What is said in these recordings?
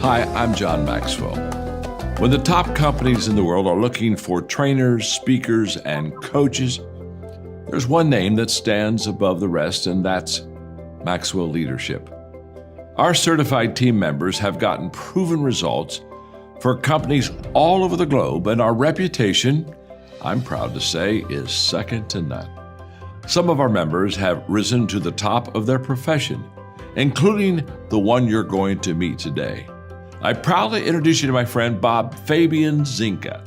Hi, I'm John Maxwell. When the top companies in the world are looking for trainers, speakers, and coaches, there's one name that stands above the rest, and that's Maxwell Leadership. Our certified team members have gotten proven results for companies all over the globe, and our reputation, I'm proud to say, is second to none. Some of our members have risen to the top of their profession, including the one you're going to meet today. I proudly introduce you to my friend Bob Fabian Zinka.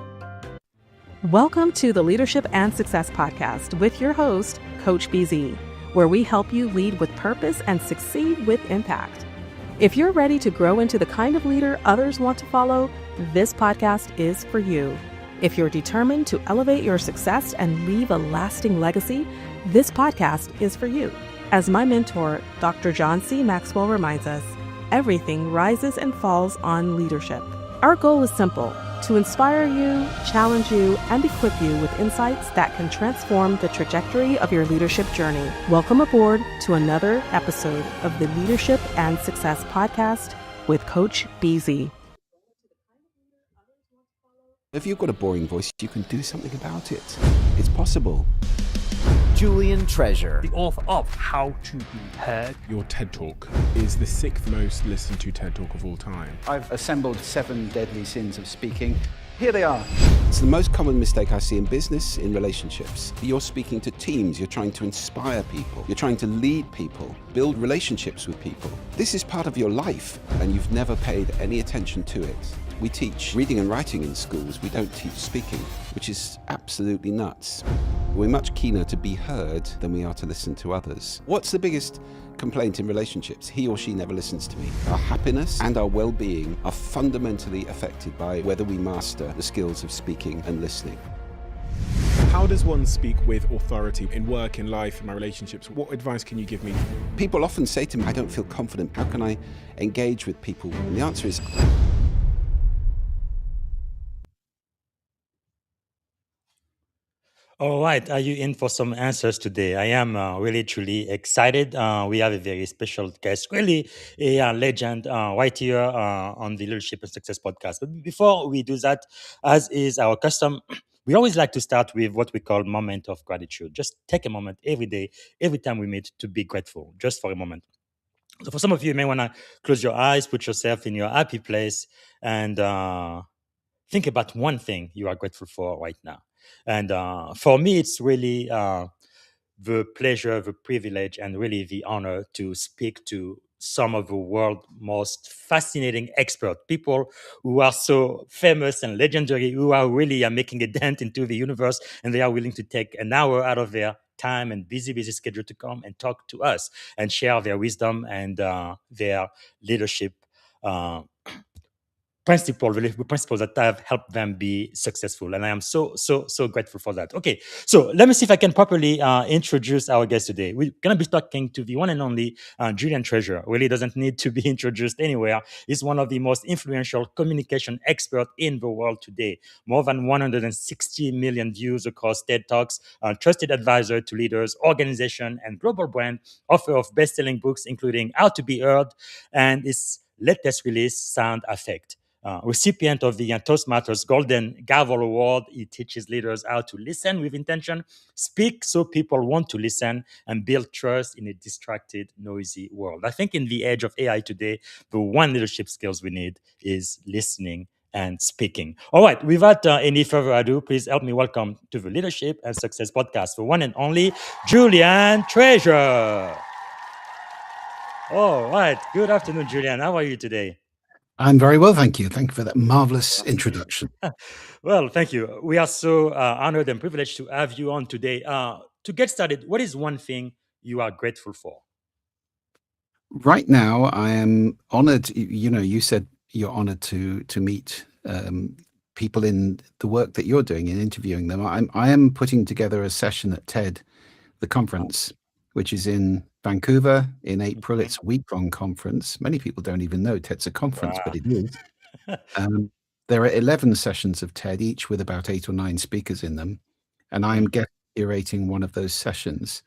Welcome to the Leadership and Success Podcast with your host, Coach BZ, where we help you lead with purpose and succeed with impact. If you're ready to grow into the kind of leader others want to follow, this podcast is for you. If you're determined to elevate your success and leave a lasting legacy, this podcast is for you. As my mentor, Dr. John C. Maxwell reminds us, everything rises and falls on leadership. Our goal is simple: to inspire you, challenge you, and equip you with insights that can transform the trajectory of your leadership journey. Welcome aboard to another episode of the Leadership and Success Podcast with Coach BZ. If you've got a boring voice, you can do something about it. It's possible. Julian Treasure, the author of How to Be Heard. Your TED Talk is the 6th most listened to TED Talk of all time. I've assembled 7 deadly sins of speaking. Here they are. It's the most common mistake I see in business, in relationships. You're speaking to teams, you're trying to inspire people, you're trying to lead people, build relationships with people. This is part of your life, and you've never paid any attention to it. We teach reading and writing in schools, we don't teach speaking, which is absolutely nuts. We're much keener to be heard than we are to listen to others. What's the biggest complaint in relationships? He or she never listens to me. Our happiness and our well-being are fundamentally affected by whether we master the skills of speaking and listening. How does one speak with authority in work, in life, in my relationships? What advice can you give me? People often say to me, I don't feel confident. How can I engage with people? And the answer is, All right, are you in for some answers today? I am really, truly excited. We have a very special guest, really a legend right here on the Leadership and Success Podcast. But before we do that, as is our custom, we always like to start with what we call moment of gratitude. Just take a moment every day, every time we meet, to be grateful, just for a moment. So for some of you, you may want to close your eyes, put yourself in your happy place, and think about one thing you are grateful for right now. And for me, it's really the pleasure, the privilege, and really the honor to speak to some of the world's most fascinating experts, people who are so famous and legendary, who are really making a dent into the universe, and they are willing to take an hour out of their time and busy schedule to come and talk to us and share their wisdom and their leadership principles that have helped them be successful. And I am so grateful for that. Okay, so let me see if I can properly introduce our guest today. We're going to be talking to the one and only Julian Treasure. Really doesn't need to be introduced anywhere. He's one of the most influential communication experts in the world today. More than 160 million views across TED Talks, trusted advisor to leaders, organization, and global brand, author of best-selling books, including How to Be Heard and his latest release, Sound Effect. Recipient of the Toastmasters Golden Gavel Award. He teaches leaders how to listen with intention, speak so people want to listen, and build trust in a distracted, noisy world. I think in the age of AI today, the one leadership skills we need is listening and speaking. All right, without any further ado, please help me welcome to the Leadership and Success Podcast, the one and only Julian Treasure. All right, good afternoon, Julian. How are you today? I'm very well, thank you. Thank you for that marvelous introduction. Well, thank you. We are so honored and privileged to have you on today. To get started, what is one thing you are grateful for? Right now, I am honored. You said you're honored to meet people in the work that you're doing in interviewing them. I am putting together a session at TED, the conference, which is in Vancouver in April. It's a week-long conference. Many people don't even know TED's a conference, but it is. There are 11 sessions of TED, each with about 8 or 9 speakers in them. And I am curating one of those sessions.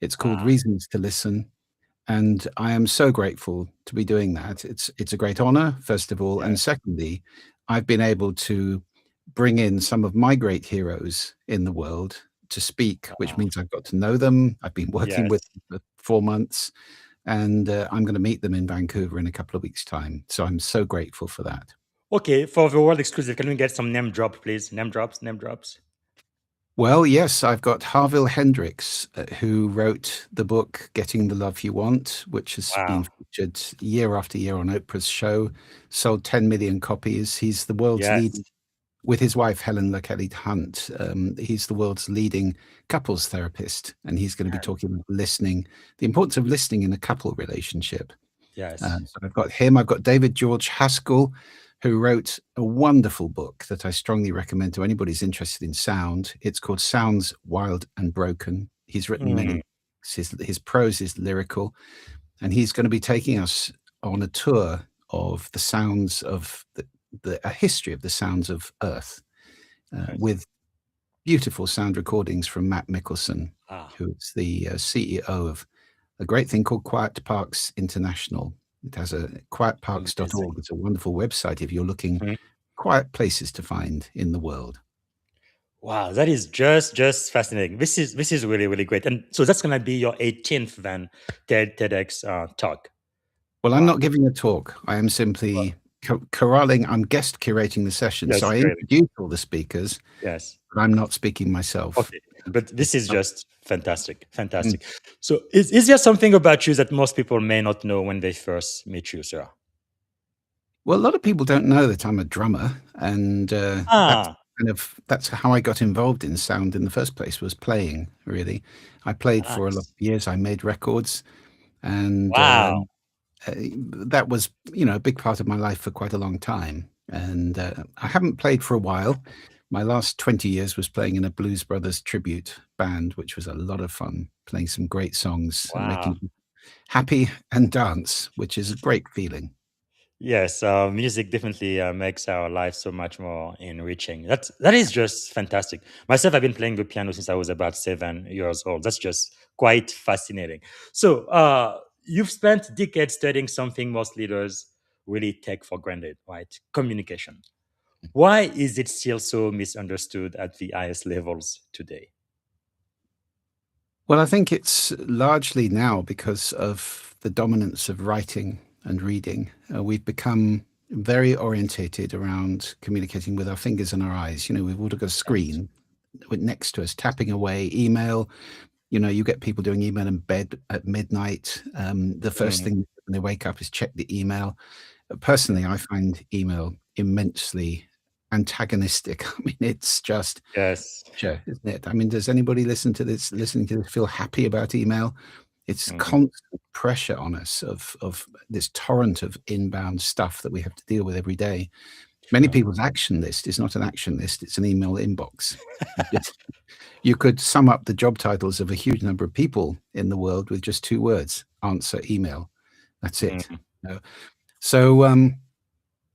It's called Reasons to Listen. And I am so grateful to be doing that. It's a great honor, first of all. And Yes. secondly, I've been able to bring in some of my great heroes in the world to speak, which Wow. means I've got to know them. I've been working with Yes. them for 4 months, and I'm going to meet them in Vancouver in a couple of weeks' time. So I'm so grateful for that. Okay, for the world exclusive, can we get some name drop, please? Name drops, name drops. Well, yes, I've got Harville Hendrix, who wrote the book Getting the Love You Want, which has been Wow. featured year after year on Oprah's show, sold 10 million copies. He's the world's Yes. leading, with his wife, Helen LaKelly Hunt. He's the world's leading couples therapist, and he's going to be talking about listening, the importance of listening in a couple relationship. Yes. So I've got him. I've got David George Haskell, who wrote a wonderful book that I strongly recommend to anybody who's interested in sound. It's called Sounds Wild and Broken. He's written many Mm, books. His prose is lyrical, and he's going to be taking us on a tour of the sounds of a history of the sounds of Earth, yes. with beautiful sound recordings from Matt Mickelson, Ah. who is the CEO of a great thing called Quiet Parks International. It has a quietparks.org. Amazing. It's a wonderful website if you're looking Mhm. quiet places to find in the world. Wow, that is just fascinating. This is really, really great. And so that's gonna be your 18th then TEDx talk. Well, I'm Wow. not giving a talk. I am simply corralling. I'm guest curating the session. Yes, So I great. introduce all the speakers, Yes. but I'm not speaking myself. Okay. But this is just fantastic. Mm. Fantastic. So is there something about you that most people may not know when they first meet you, sir? Well, a lot of people don't know that I'm a drummer, and Ah, that's how I got involved in sound in the first place, was playing, really. I played for a lot nice. of years. I made records, and Wow. that was, a big part of my life for quite a long time. And I haven't played for a while. My last 20 years was playing in a Blues Brothers tribute band, which was a lot of fun, playing some great songs and Wow. making people happy and dance, which is a great feeling. Yes, music definitely makes our life so much more enriching. That is just fantastic. Myself, I've been playing the piano since I was about 7 years old. That's just quite fascinating. So, you've spent decades studying something most leaders really take for granted, right? Communication. Why is it still so misunderstood at the highest levels today? Well, I think it's largely now because of the dominance of writing and reading. We've become very orientated around communicating with our fingers and our eyes. We've all got a Yes. screen next to us, tapping away, email. You get people doing email in bed at midnight. The first Mm, thing when they wake up is check the email. Personally, I find email immensely antagonistic. I mean, it's just yes. sure, isn't it? I mean, does anybody listening to this feel happy about email? It's Mm, constant pressure on us of this torrent of inbound stuff that we have to deal with every day. Many true. people's action list is not an action list, it's an email inbox. You could sum up the job titles of a huge number of people in the world with just 2 words: answer email. That's it. Mm, So,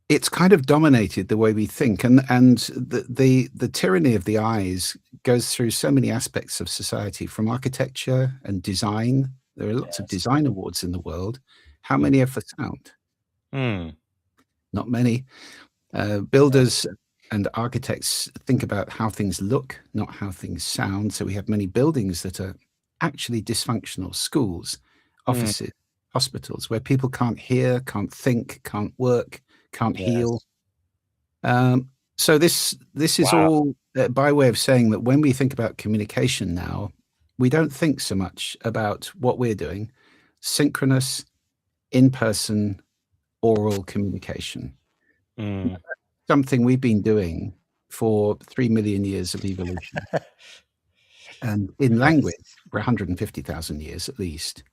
it's kind of dominated the way we think, and the tyranny of the eyes goes through so many aspects of society, from architecture and design. There are lots of yes. design awards in the world. How many are for sound? Mm, Not many. yes. Builders and architects think about how things look, not how things sound. So we have many buildings that are actually dysfunctional: schools, Mm, offices, hospitals, where people can't hear, can't think, can't work, can't heal. yes. So this is Wow. all by way of saying that when we think about communication now, we don't think so much about what we're doing: synchronous, in-person, oral communication. Mm, Something we've been doing for 3 million years of evolution, and in language yes. for 150,000 years at least.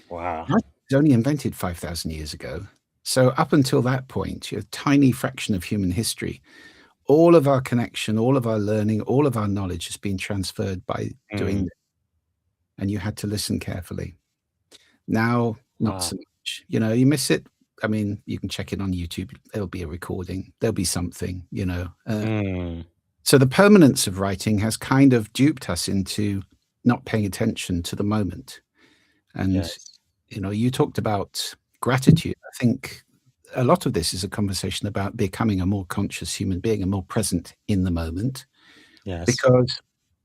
Wow. Writing was only invented 5,000 years ago. So up until that point, a tiny fraction of human history, all of our connection, all of our learning, all of our knowledge has been transferred by doing Mm, this, and you had to listen carefully. Now, not wow. so much. You miss it. I mean, you can check it on YouTube. There'll be a recording. There'll be something. Mm, So the permanence of writing has kind of duped us into not paying attention to the moment. And yes. You talked about gratitude. I think a lot of this is a conversation about becoming a more conscious human being and more present in the moment, Yes. because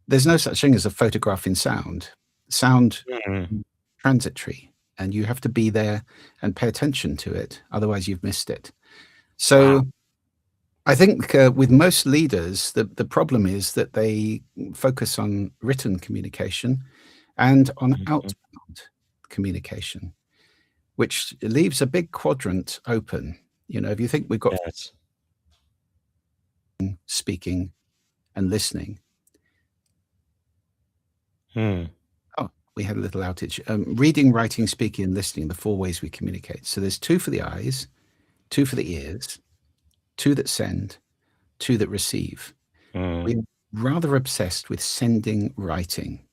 there's no such thing as a photograph in sound. Sound Mm. is transitory, and you have to be there and pay attention to it. Otherwise, you've missed it. Wow. So I think with most leaders, the problem is that they focus on written communication and on Mhm. outbound communication, which leaves a big quadrant open. If you think we've got Yes. speaking and listening. Hmm. Oh, we had a little outage. Reading, writing, speaking, and listening, the four ways we communicate. So there's two for the eyes, two for the ears, two that send, two that receive. Mm. We're rather obsessed with sending writing.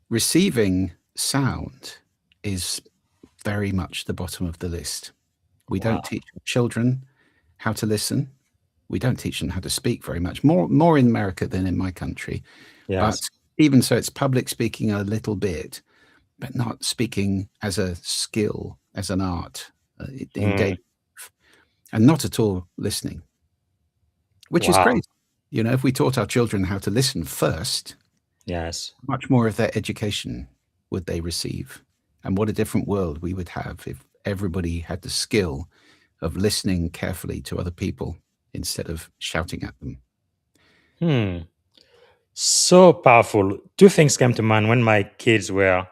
Receiving sound is very much the bottom of the list. We Wow. don't teach children how to listen. We don't teach them how to speak very much, more in America than in my country. But Yes. even so, it's public speaking a little bit, but not speaking as a skill, as an art, in Mm. daily life, and not at all listening, which is Wow. crazy. If we taught our children how to listen first, Yes. much more of their education would they receive, and what a different world we would have if everybody had the skill of listening carefully to other people instead of shouting at them. Hmm. So powerful. Two things came to mind when my kids were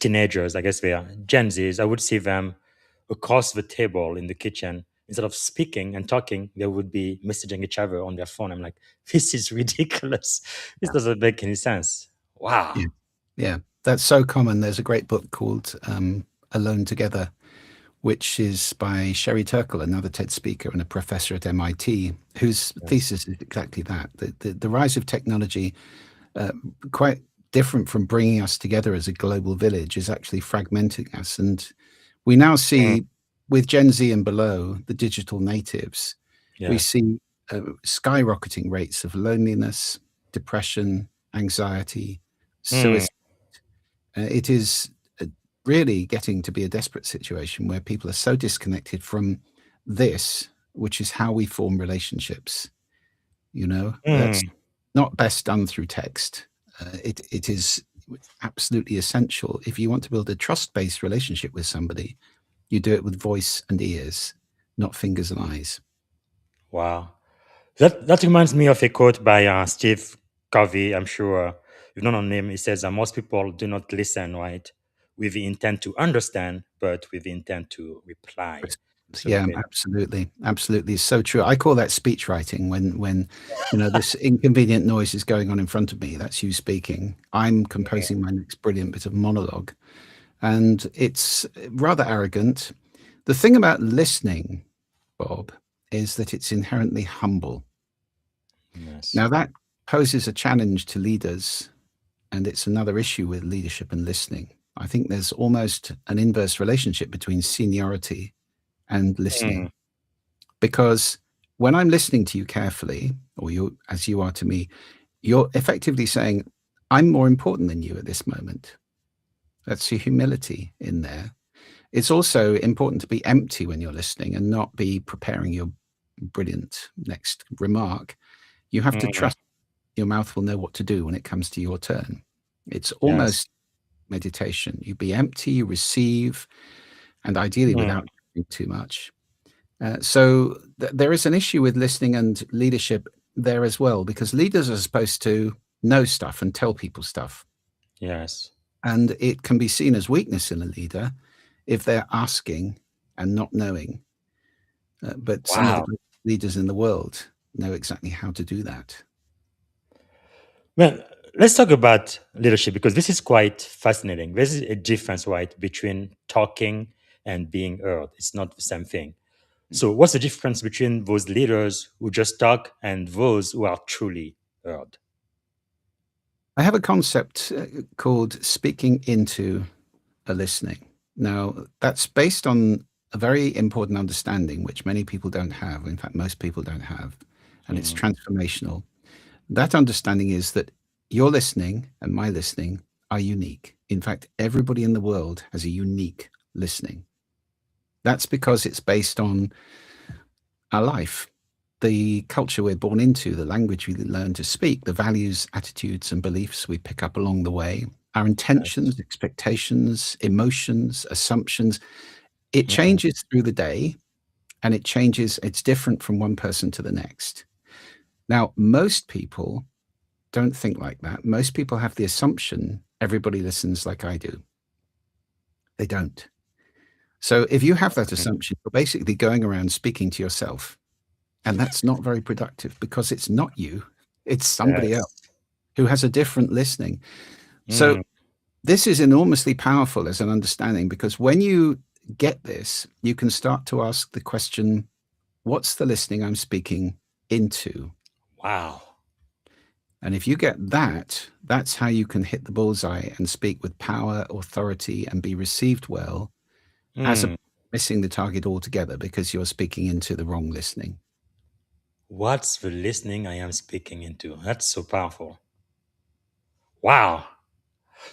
teenagers. I guess they are Gen Zs. I would see them across the table in the kitchen. Instead of speaking and talking, they would be messaging each other on their phone. I'm like, this is ridiculous. This doesn't make any sense. Wow. Yeah. Yeah, that's so common. There's a great book called Alone Together, which is by Sherry Turkle, another TED speaker and a professor at MIT, whose Yes. thesis is exactly that. The rise of technology, quite different from bringing us together as a global village, is actually fragmenting us. And we now Mm. see, with Gen Z and below, the digital natives, we Yes. see skyrocketing rates of loneliness, depression, anxiety, Mm. suicide. It is really getting to be a desperate situation where people are so disconnected from this, which is how we form relationships. That's Mm. not best done through text. It is absolutely essential. If you want to build a trust-based relationship with somebody, you do it with voice and ears, not fingers and eyes. Wow. That reminds me of a quote by Steve Covey. I'm sure you've known him. He says, most people do not listen, right, with the intent to understand, but with the intent to reply. So Yeah, great. absolutely. Absolutely. It's so true. I call that speech writing when this inconvenient noise is going on in front of me. That's you speaking. I'm composing my next brilliant bit of monologue. And it's rather arrogant. The thing about listening, Bob, is that it's inherently humble. Yes. Now, that poses a challenge to leaders, and it's another issue with leadership and listening. I think there's almost an inverse relationship between seniority and Mm. listening, because when I'm listening to you carefully, or you as you are to me, you're effectively saying, I'm more important than you at this moment. That's your humility in there. It's also important to be empty when you're listening and not be preparing your brilliant next remark. You have to Mm. trust your mouth will know what to do when it comes to your turn. It's Yes. almost meditation. You be empty, you receive, and ideally Mm. without doing too much. So there is an issue with listening and leadership there as well, because leaders are supposed to know stuff and tell people stuff. Yes. And it can be seen as weakness in a leader if they're asking and not knowing. But some of the Wow. great leaders in the world know exactly how to do that. Well, let's talk about leadership because this is quite fascinating. There's a difference, right, between talking and being heard. It's not the same thing. So, what's the difference between those leaders who just talk and those who are truly heard? I have a concept called speaking into a listening. Now, that's based on a very important understanding, which many people don't have. In fact, most people don't have, and it's Mm. transformational. That understanding is that your listening and my listening are unique, in fact, everybody in the world has a unique listening. That's because it's based on our life, the culture we're born into, the language we learn to speak, the values, attitudes, and beliefs we pick up along the way, our intentions, expectations, emotions, assumptions. It changes through the day, and it's different from one person to the next. Now, most people don't think like that. Most people have the assumption everybody listens like I do. They don't. So if you have that assumption, you're basically going around speaking to yourself. And that's not very productive because it's not you, it's somebody else who has a different listening. So this is enormously powerful as an understanding, because when you get this, you can start to ask the question, what's the listening I'm speaking into? Wow. And if you get that, that's how you can hit the bullseye and speak with power, authority, and be received well, as a missing the target altogether because you're speaking into the wrong listening. What's the listening I am speaking into? That's so powerful. Wow.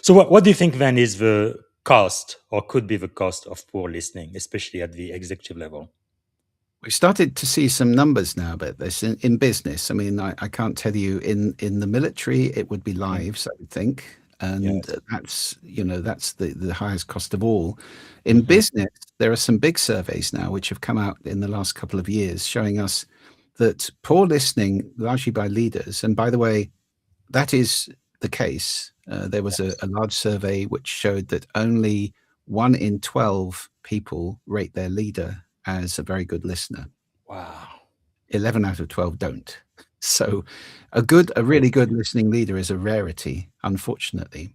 So what do you think then is the cost, or could be the cost, of poor listening, especially at the executive level? We've started to see some numbers now about this in business. I mean, I can't tell you in the military, it would be lives, I would think. And that's the highest cost of all. In business, there are some big surveys now which have come out in the last couple of years showing us that poor listening, largely by leaders, and by the way, that is the case. There was a large survey which showed that only 1 in 12 people rate their leader as a very good listener. Wow. 11 out of 12 don't. So a really good listening leader is a rarity, unfortunately.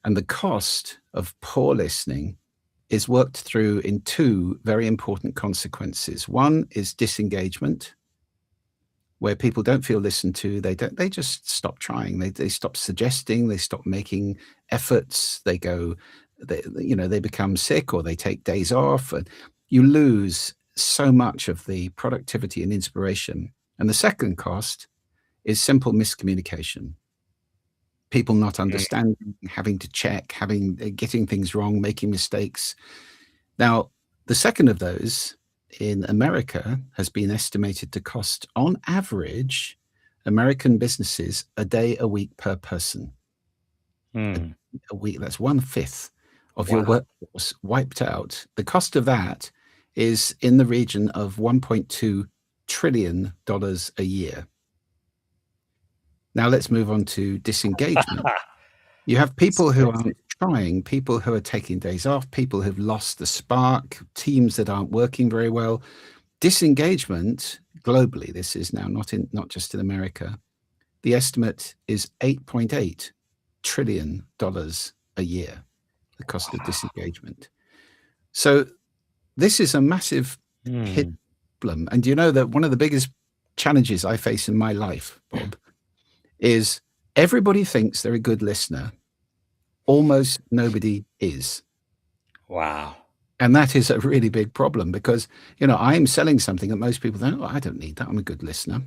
And the cost of poor listening is worked through in 2 very important consequences. One is disengagement, where people don't feel listened to. They just stop trying. They stop suggesting, they stop making efforts. They become sick, or they take days off, and you lose so much of the productivity and inspiration. And the second cost is simple miscommunication. People not understanding, having to check, getting things wrong, making mistakes. Now, the second of those in America has been estimated to cost, on average, American businesses a day a week per person. A week, that's 1/5 of your workforce wiped out. The cost of that is in the region of $1.2 trillion a year. Now let's move on to disengagement. You have people who aren't trying, people who are taking days off, people who've lost the spark, teams that aren't working very well. Disengagement globally, this is now not just in America, the estimate is $8.8 trillion a year, the cost of disengagement. So this is a massive hidden problem. And you know that one of the biggest challenges I face in my life, Bob, is everybody thinks they're a good listener. Almost nobody is. Wow. And that is a really big problem because, I'm selling something that most people think, I don't need that. I'm a good listener.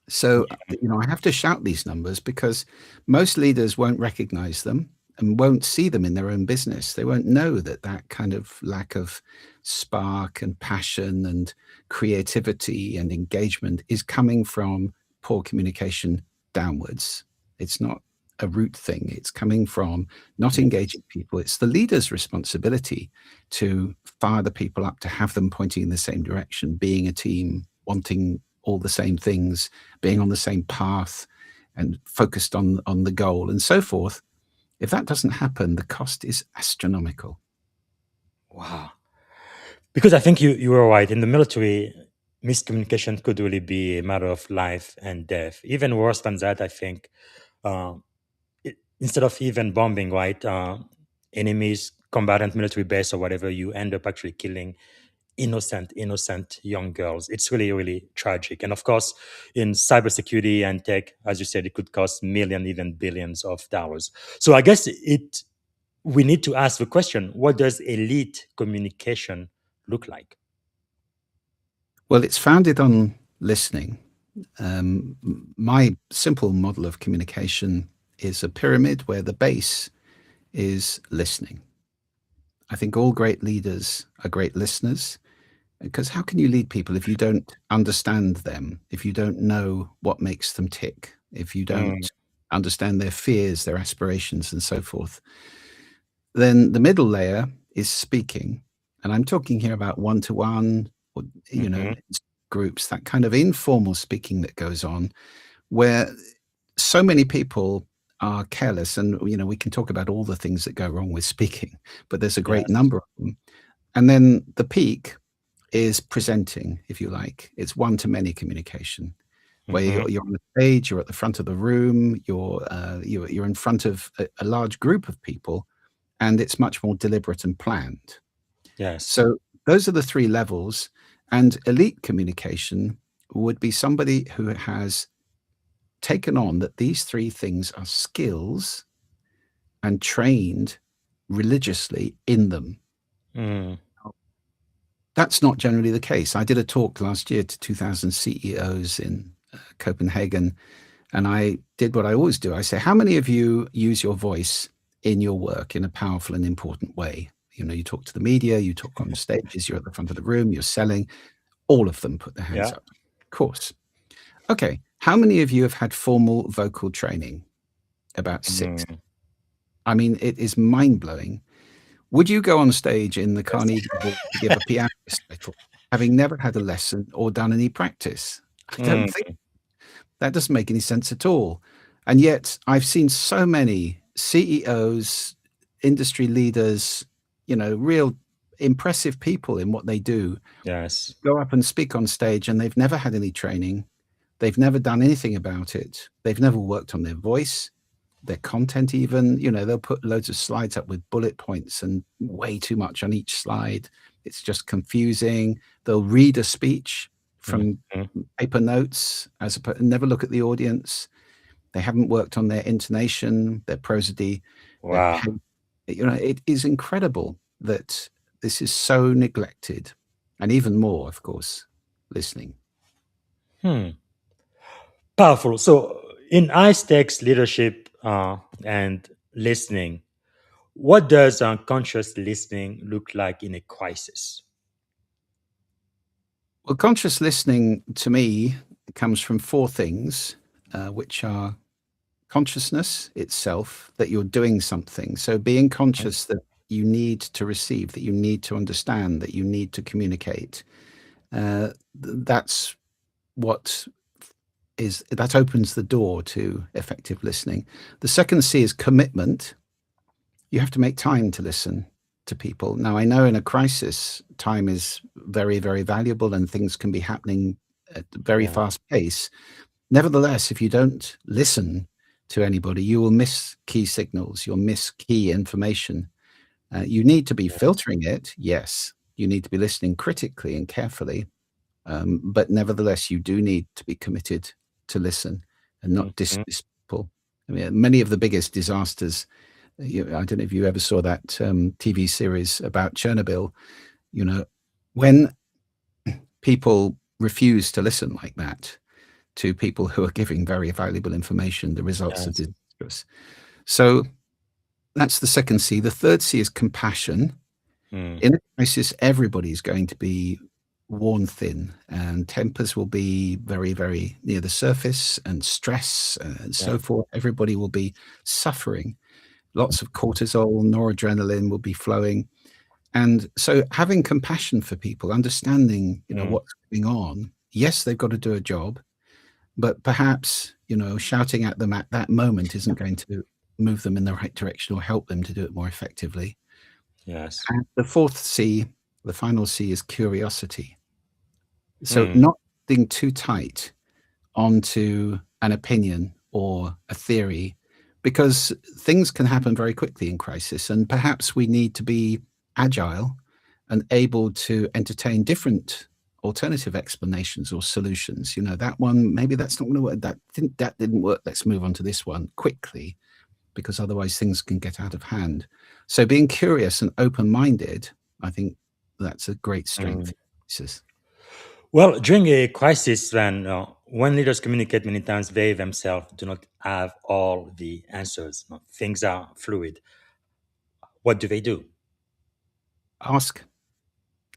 So, I have to shout these numbers because most leaders won't recognize them and won't see them in their own business. They won't know that kind of lack of spark and passion and creativity and engagement is coming from poor communication downwards. It's not a root thing. It's coming from not engaging people. It's the leader's responsibility to fire the people up, to have them pointing in the same direction, being a team, wanting all the same things, being on the same path and focused on the goal and so forth. If that doesn't happen, the cost is astronomical. Wow. Because I think you were right. In the military, miscommunication could really be a matter of life and death. Even worse than that, I think, instead of even bombing, right, enemies, combatant military base or whatever, you end up actually killing innocent young girls. It's really, really tragic. And of course, in cybersecurity and tech, as you said, it could cost millions, even billions of dollars. So I guess we need to ask the question, what does elite communication look like? Well, it's founded on listening. My simple model of communication is a pyramid where the base is listening. I think all great leaders are great listeners, because how can you lead people if you don't understand them, if you don't know what makes them tick, if you don't understand their fears, their aspirations, and so forth? Then the middle layer is speaking. And I'm talking here about one-to-one, or, groups, that kind of informal speaking that goes on, where so many people are careless. And, we can talk about all the things that go wrong with speaking, but there's a great Yes. number of them. And then the peak is presenting, if you like. It's one-to-many communication, where you're on the stage, you're at the front of the room, you're in front of a large group of people, and it's much more deliberate and planned. Yes. So those are the three levels. And elite communication would be somebody who has taken on that these three things are skills and trained religiously in them. That's not generally the case. I did a talk last year to 2,000 CEOs in Copenhagen, and I did what I always do. I say, how many of you use your voice in your work in a powerful and important way? You talk to the media, you talk on stages, you're at the front of the room, you're selling. All of them put their hands Yeah. up. Of course. Okay. How many of you have had formal vocal training? About 6. I mean, it is mind-blowing. Would you go on stage in the Carnegie Hall to give a piano recital, having never had a lesson or done any practice? I don't think that doesn't make any sense at all. And yet I've seen so many CEOs, industry leaders, real impressive people in what they do, Yes. go up and speak on stage, and they've never had any training. They've never done anything about it. They've never worked on their voice, their content even. They'll put loads of slides up with bullet points and way too much on each slide. It's just confusing. They'll read a speech from paper notes never look at the audience. They haven't worked on their intonation, their prosody, their Wow. pace. It is incredible that this is so neglected. And even more, of course, listening. Powerful. So, in high stakes leadership and listening, what does conscious listening look like in a crisis? Well, conscious listening to me comes from 4 things, which are consciousness itself, that you're doing something. So being conscious that you need to receive, that you need to understand, that you need to communicate. That's what that opens the door to effective listening. The second C is commitment. You have to make time to listen to people. Now, I know in a crisis, time is very, very valuable, and things can be happening at a very fast pace. Nevertheless, if you don't listen to anybody, you will miss key signals, you'll miss key information. You need to be filtering it, yes. You need to be listening critically and carefully, but nevertheless, you do need to be committed to listen and not dismiss people. I mean, many of the biggest disasters, I don't know if you ever saw that TV series about Chernobyl. When people refuse to listen like that to people who are giving very valuable information, the results are disastrous. So that's the second C. The third C is compassion. In a crisis, everybody's going to be worn thin, and tempers will be very, very near the surface, and stress and so forth. Everybody will be suffering. Lots of cortisol, noradrenaline will be flowing. And so having compassion for people, understanding, what's going on. Yes, they've got to do a job, but perhaps, shouting at them at that moment isn't going to move them in the right direction or help them to do it more effectively. Yes. And the fourth C, the final C, is curiosity. So not being too tight onto an opinion or a theory, because things can happen very quickly in crisis, and perhaps we need to be agile and able to entertain different alternative explanations or solutions. That one, maybe that's not going to work. That didn't work. Let's move on to this one quickly, because otherwise things can get out of hand. So being curious and open-minded, I think that's a great strength. Well, during a crisis, when leaders communicate many times, they themselves do not have all the answers. Things are fluid. what do they do? Ask,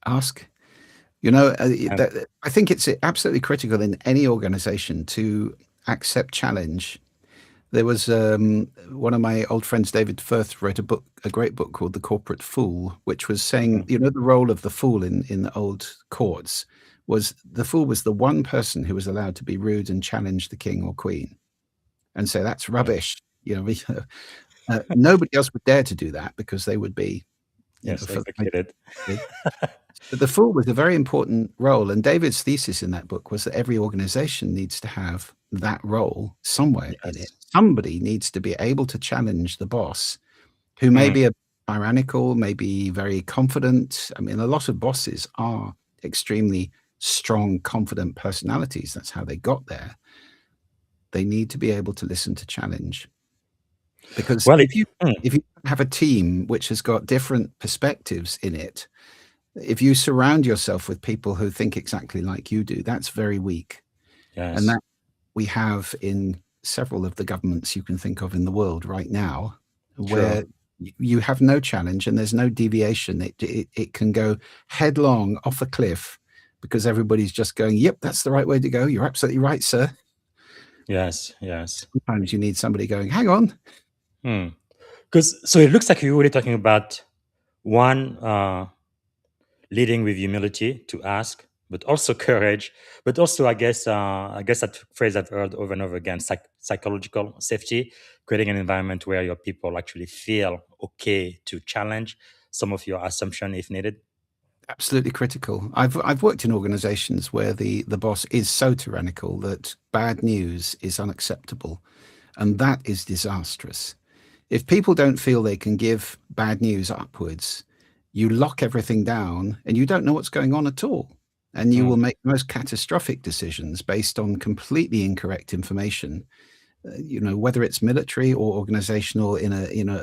ask. You know, And I think it's absolutely critical in any organization to accept challenge. There was one of my old friends, David Firth, wrote a great book called The Corporate Fool, which was saying, Mhm. you know, the role of the fool in the old courts was the fool was the one person who was allowed to be rude and challenge the king or queen and say, that's Yeah. rubbish. You know, nobody else would dare to do that because they would be, you know, Yes, for the executed. but the fool was a very important role, and David's thesis in that book was that every organization needs to have that role somewhere in it. Yes. Somebody needs to be able to challenge the boss, who may Mm, be a tyrannical, maybe very confident. I mean, a lot of bosses are extremely strong, confident personalities. That's how they got there. They need to be able to listen to challenge. Because well, mm, if you have a team which has got different perspectives in it, if you surround yourself with people who think exactly like you do, that's very weak. And yes. that we have in several of the governments you can think of in the world right now, True. where you have no challenge and there's no deviation. It can go headlong off a cliff because everybody's just going, yep, that's the right way to go. You're absolutely right, sir. Yes, yes. Sometimes you need somebody going, hang on. Because so it looks like you're really talking about one, leading with humility to ask, but also courage, but also I guess that phrase I've heard over and over again, psychological safety, creating an environment where your people actually feel okay to challenge some of your assumption if needed. Absolutely critical. I've worked in organizations where the boss is so tyrannical that bad news is unacceptable, and that is disastrous. If people don't feel they can give bad news upwards, you lock everything down and you don't know what's going on at all. And you will Mm, make the most catastrophic decisions based on completely incorrect information. You know, whether it's military or organizational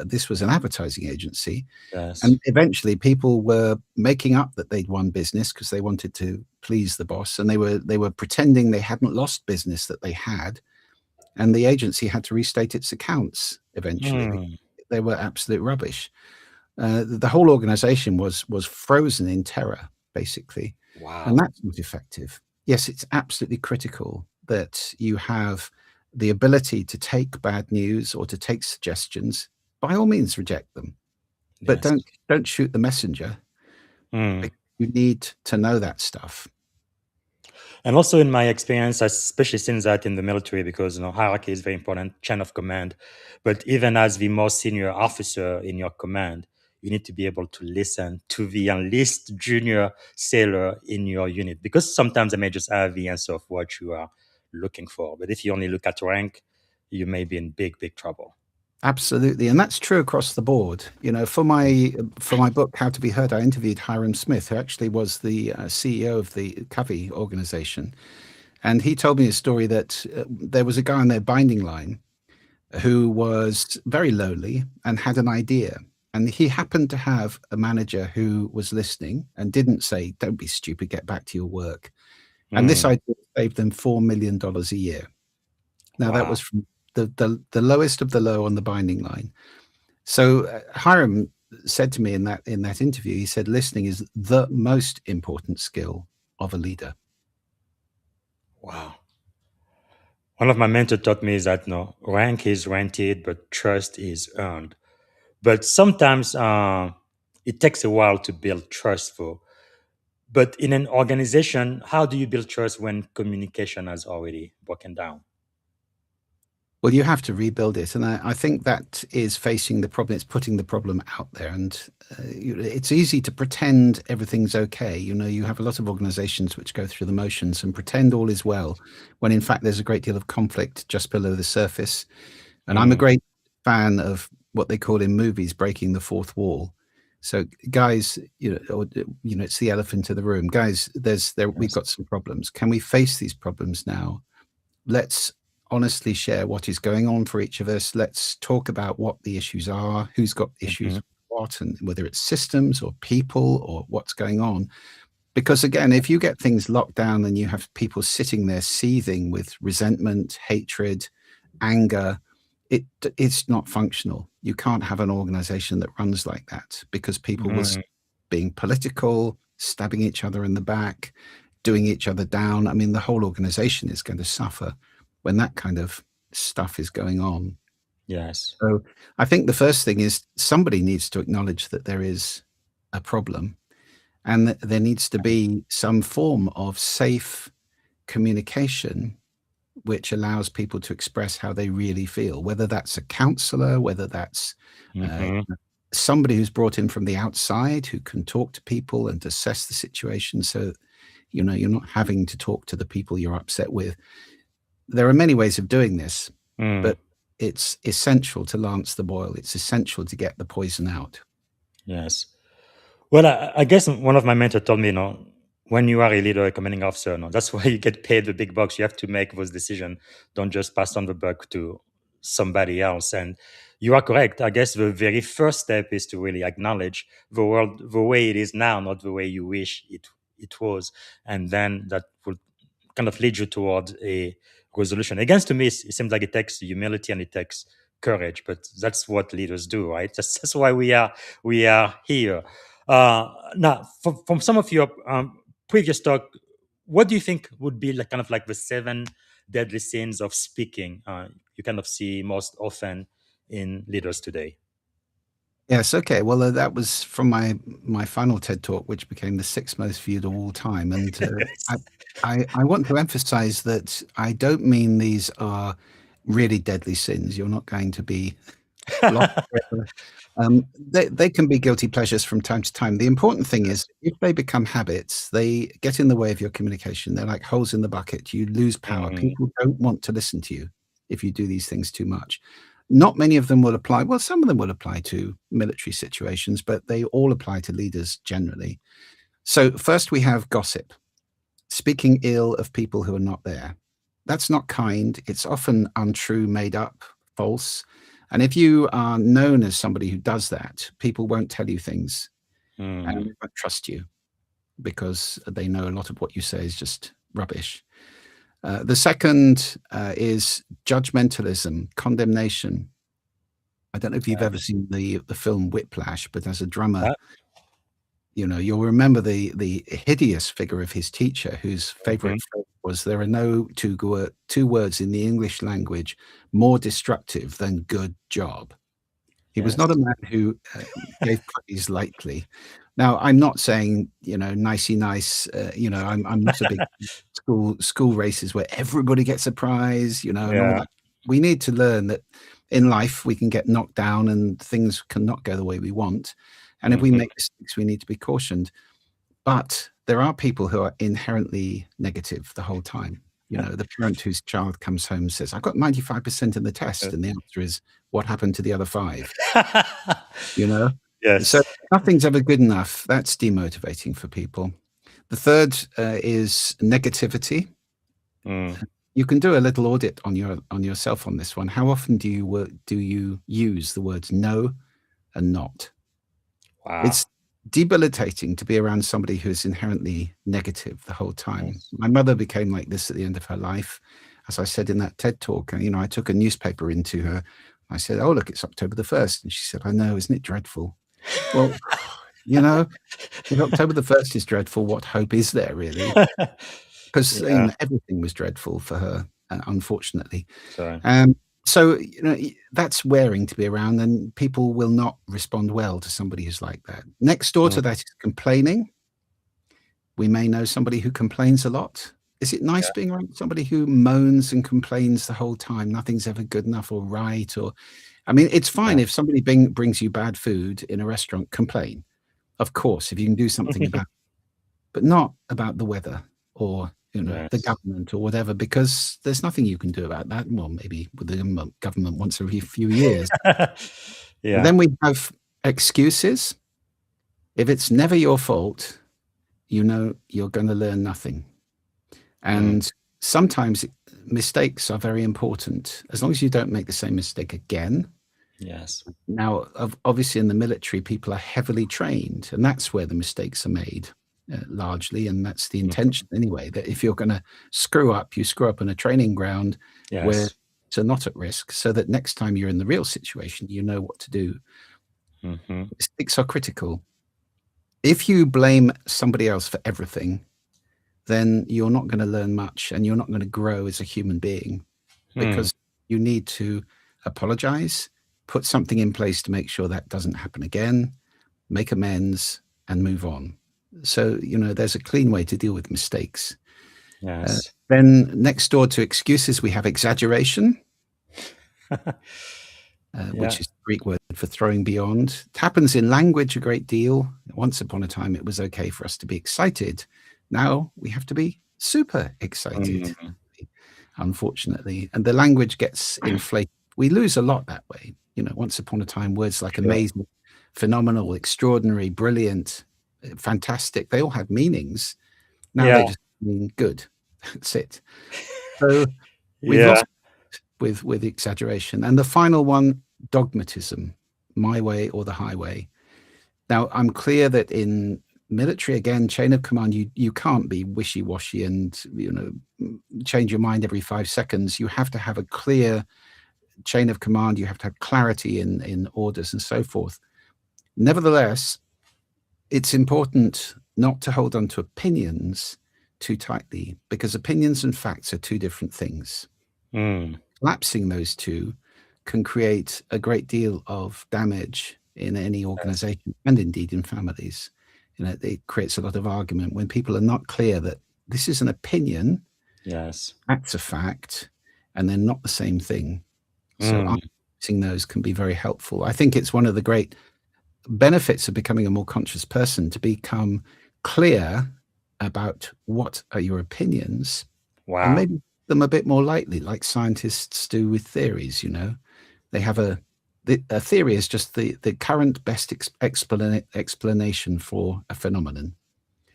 this was an advertising agency. yes. And eventually people were making up that they'd won business because they wanted to please the boss. And they were pretending they hadn't lost business that they had, and the agency had to restate its accounts eventually. Mm, They were absolute rubbish. The whole organization was frozen in terror, basically, and wow. that's not effective. Yes, it's absolutely critical that you have the ability to take bad news or to take suggestions. By all means, reject them, but Yes. don't shoot the messenger. Mm. You need to know that stuff. And also in my experience, I especially seen that in the military because hierarchy is very important, chain of command. But even as the most senior officer in your command, you need to be able to listen to the least junior sailor in your unit because sometimes they may just have the answer of what you are looking for. But if you only look at rank, you may be in big, big trouble. Absolutely, and that's true across the board. You know, for my book, How to Be Heard, I interviewed Hiram Smith, who actually was the CEO of the Covey organization, and he told me a story that there was a guy on their binding line who was very lowly and had an idea, and he happened to have a manager who was listening and didn't say, "Don't be stupid, get back to your work." And this Mm, idea saved them $4 million a year. Now that wow. was from the lowest of the low on the binding line. So Hiram said to me in that interview, he said, listening is the most important skill of a leader. Wow. One of my mentors taught me is that no, rank is rented, but trust is earned. But sometimes it takes a while to build trust for. But in an organization, how do you build trust when communication has already broken down? Well, you have to rebuild it, and I think that is facing the problem. It's putting the problem out there, and it's easy to pretend everything's okay. You know, you have a lot of organizations which go through the motions and pretend all is well, when in fact there's a great deal of conflict just below the surface. And I'm a Mm, great fan of what they call in movies breaking the fourth wall. So, guys, it's the elephant in the room. Guys, we've yes. got some problems. Can we face these problems now? Let's honestly share what is going on for each of us. Let's talk about what the issues are, who's got issues Mhm. with what, and whether it's systems or people or what's going on. Because again, if you get things locked down and you have people sitting there seething with resentment, hatred, anger, it's not functional. You can't have an organization that runs like that, because people will Mm, being political, stabbing each other in the back, doing each other down. I mean, the whole organization is going to suffer when that kind of stuff is going on. yes. So I think the first thing is somebody needs to acknowledge that there is a problem, and that there needs to be some form of safe communication which allows people to express how they really feel, whether that's a counselor, whether that's uh, Hmm. somebody who's brought in from the outside who can talk to people and assess the situation, so you're not having to talk to the people you're upset with. There are many ways of doing this, Mm, but it's essential to lance the boil. It's essential to get the poison out. yes. Well, I guess one of my mentors told me, when you are a leader, a commanding officer, that's why you get paid the big bucks. You have to make those decisions. Don't just pass on the buck to somebody else. And you are correct. I guess the very first step is to really acknowledge the world the way it is now, not the way you wish it was. And then that will kind of lead you toward a resolution. Again, to me, it seems like it takes humility and it takes courage, but that's what leaders do, right? That's why we are here. Now, from some of your previous talk, what do you think would be like kind of like the seven deadly sins of speaking you kind of see most often in leaders today? Yes, okay. Well, that was from my final TED Talk, which became the sixth most viewed of all time, and I want to emphasize that I don't mean these are really deadly sins. You're not going to be lost forever. They can be guilty pleasures from time to time. The important thing is, if they become habits, they get in the way of your communication. They're like holes in the bucket. You lose power. Mm, People don't want to listen to you if you do these things too much. Not many of them will apply. Well, some of them will apply to military situations, but they all apply to leaders generally. So first we have gossip, speaking ill of people who are not there. That's not kind. It's often untrue, made up, false. And if you are known as somebody who does that, people won't tell you things and mm, they won't trust you, because they know a lot of what you say is just rubbish. The second is judgmentalism, condemnation. I don't know if you've ever yes. seen the film Whiplash, but as a drummer, Uh, you'll remember the hideous figure of his teacher, whose favorite mhm, phrase was, "There are no two words in the English language more destructive than good job." He was not a yes. man who gave praise lightly. Now, I'm not saying, nicey nice, I'm not a big school races where everybody gets a prize, and all Yeah. that. We need to learn that in life we can get knocked down and things cannot go the way we want. And if we Mhm, make mistakes, we need to be cautioned. But there are people who are inherently negative the whole time. The parent whose child comes home and says, "I got 95% in the test," and the answer is, "What happened to the other 5?" You know? So yes. nothing's ever good enough. That's demotivating for people. The third is negativity. Mm, You can do a little audit on yourself on this one. How often do you use the words no and not? wow. It's debilitating to be around somebody who is inherently negative the whole time. Yes. My mother became like this at the end of her life. As I said in that TED Talk, I took a newspaper into her. I said, "Oh, look, it's October the 1st." And she said, "I know, isn't it dreadful?" Well, you know, if October the 1st is dreadful, what hope is there really? Because, Yeah. everything was dreadful for her, unfortunately. So, So, that's wearing to be around, and people will not respond well to somebody who's like that. Next door mm, to that is complaining. We may know somebody who complains a lot. Is it nice yeah. being around somebody who moans and complains the whole time? Nothing's ever good enough or right, or I mean, it's fine Yeah. if somebody brings you bad food in a restaurant, complain. Of course, if you can do something about, but not about the weather or, the Yes. government or whatever, because there's nothing you can do about that. Well, maybe with the government once every few years. And Yeah. then we have excuses. If it's never your fault, you're going to learn nothing. Mm, And sometimes mistakes are very important, as long as you don't make the same mistake again. yes. Now, obviously, in the military, people are heavily trained, and that's where the mistakes are made largely. And that's the Mhm. intention anyway, that if you're going to screw up, you screw up on a training ground where Yes. so not at risk, so that next time you're in the real situation, you know what to do. Mistakes are critical. If you blame somebody else for everything, then you're not going to learn much and you're not going to grow as a human being, because you need to apologize, put something in place to make sure that doesn't happen again, make amends, and move on. So, there's a clean way to deal with mistakes. Yes. Then next door to excuses, we have exaggeration, which is the Greek word for throwing beyond. It happens in language a great deal. Once upon a time, it was okay for us to be excited. Now we have to be super excited, unfortunately. And the language gets inflated. We lose a lot that way. Once upon a time, words like amazing, phenomenal, extraordinary, brilliant, fantastic, they all had meanings. Now they just mean good. That's it. So we've lost with exaggeration. And the final one, dogmatism, my way or the highway. Now, I'm clear that in military, again, chain of command, you can't be wishy-washy and change your mind every 5 seconds. You have to have a clear chain of command. You have to have clarity in orders and so forth. Nevertheless, it's important not to hold on to opinions too tightly, because opinions and facts are two different things. Collapsing those two can create a great deal of damage in any organization and indeed in families. It creates a lot of argument when people are not clear that this is an opinion, that's a fact, and they're not the same thing. So understanding those can be very helpful. I think it's one of the great benefits of becoming a more conscious person, to become clear about what are your opinions, and maybe them a bit more lightly, like scientists do with theories. They have a theory is just the current best explanation for a phenomenon.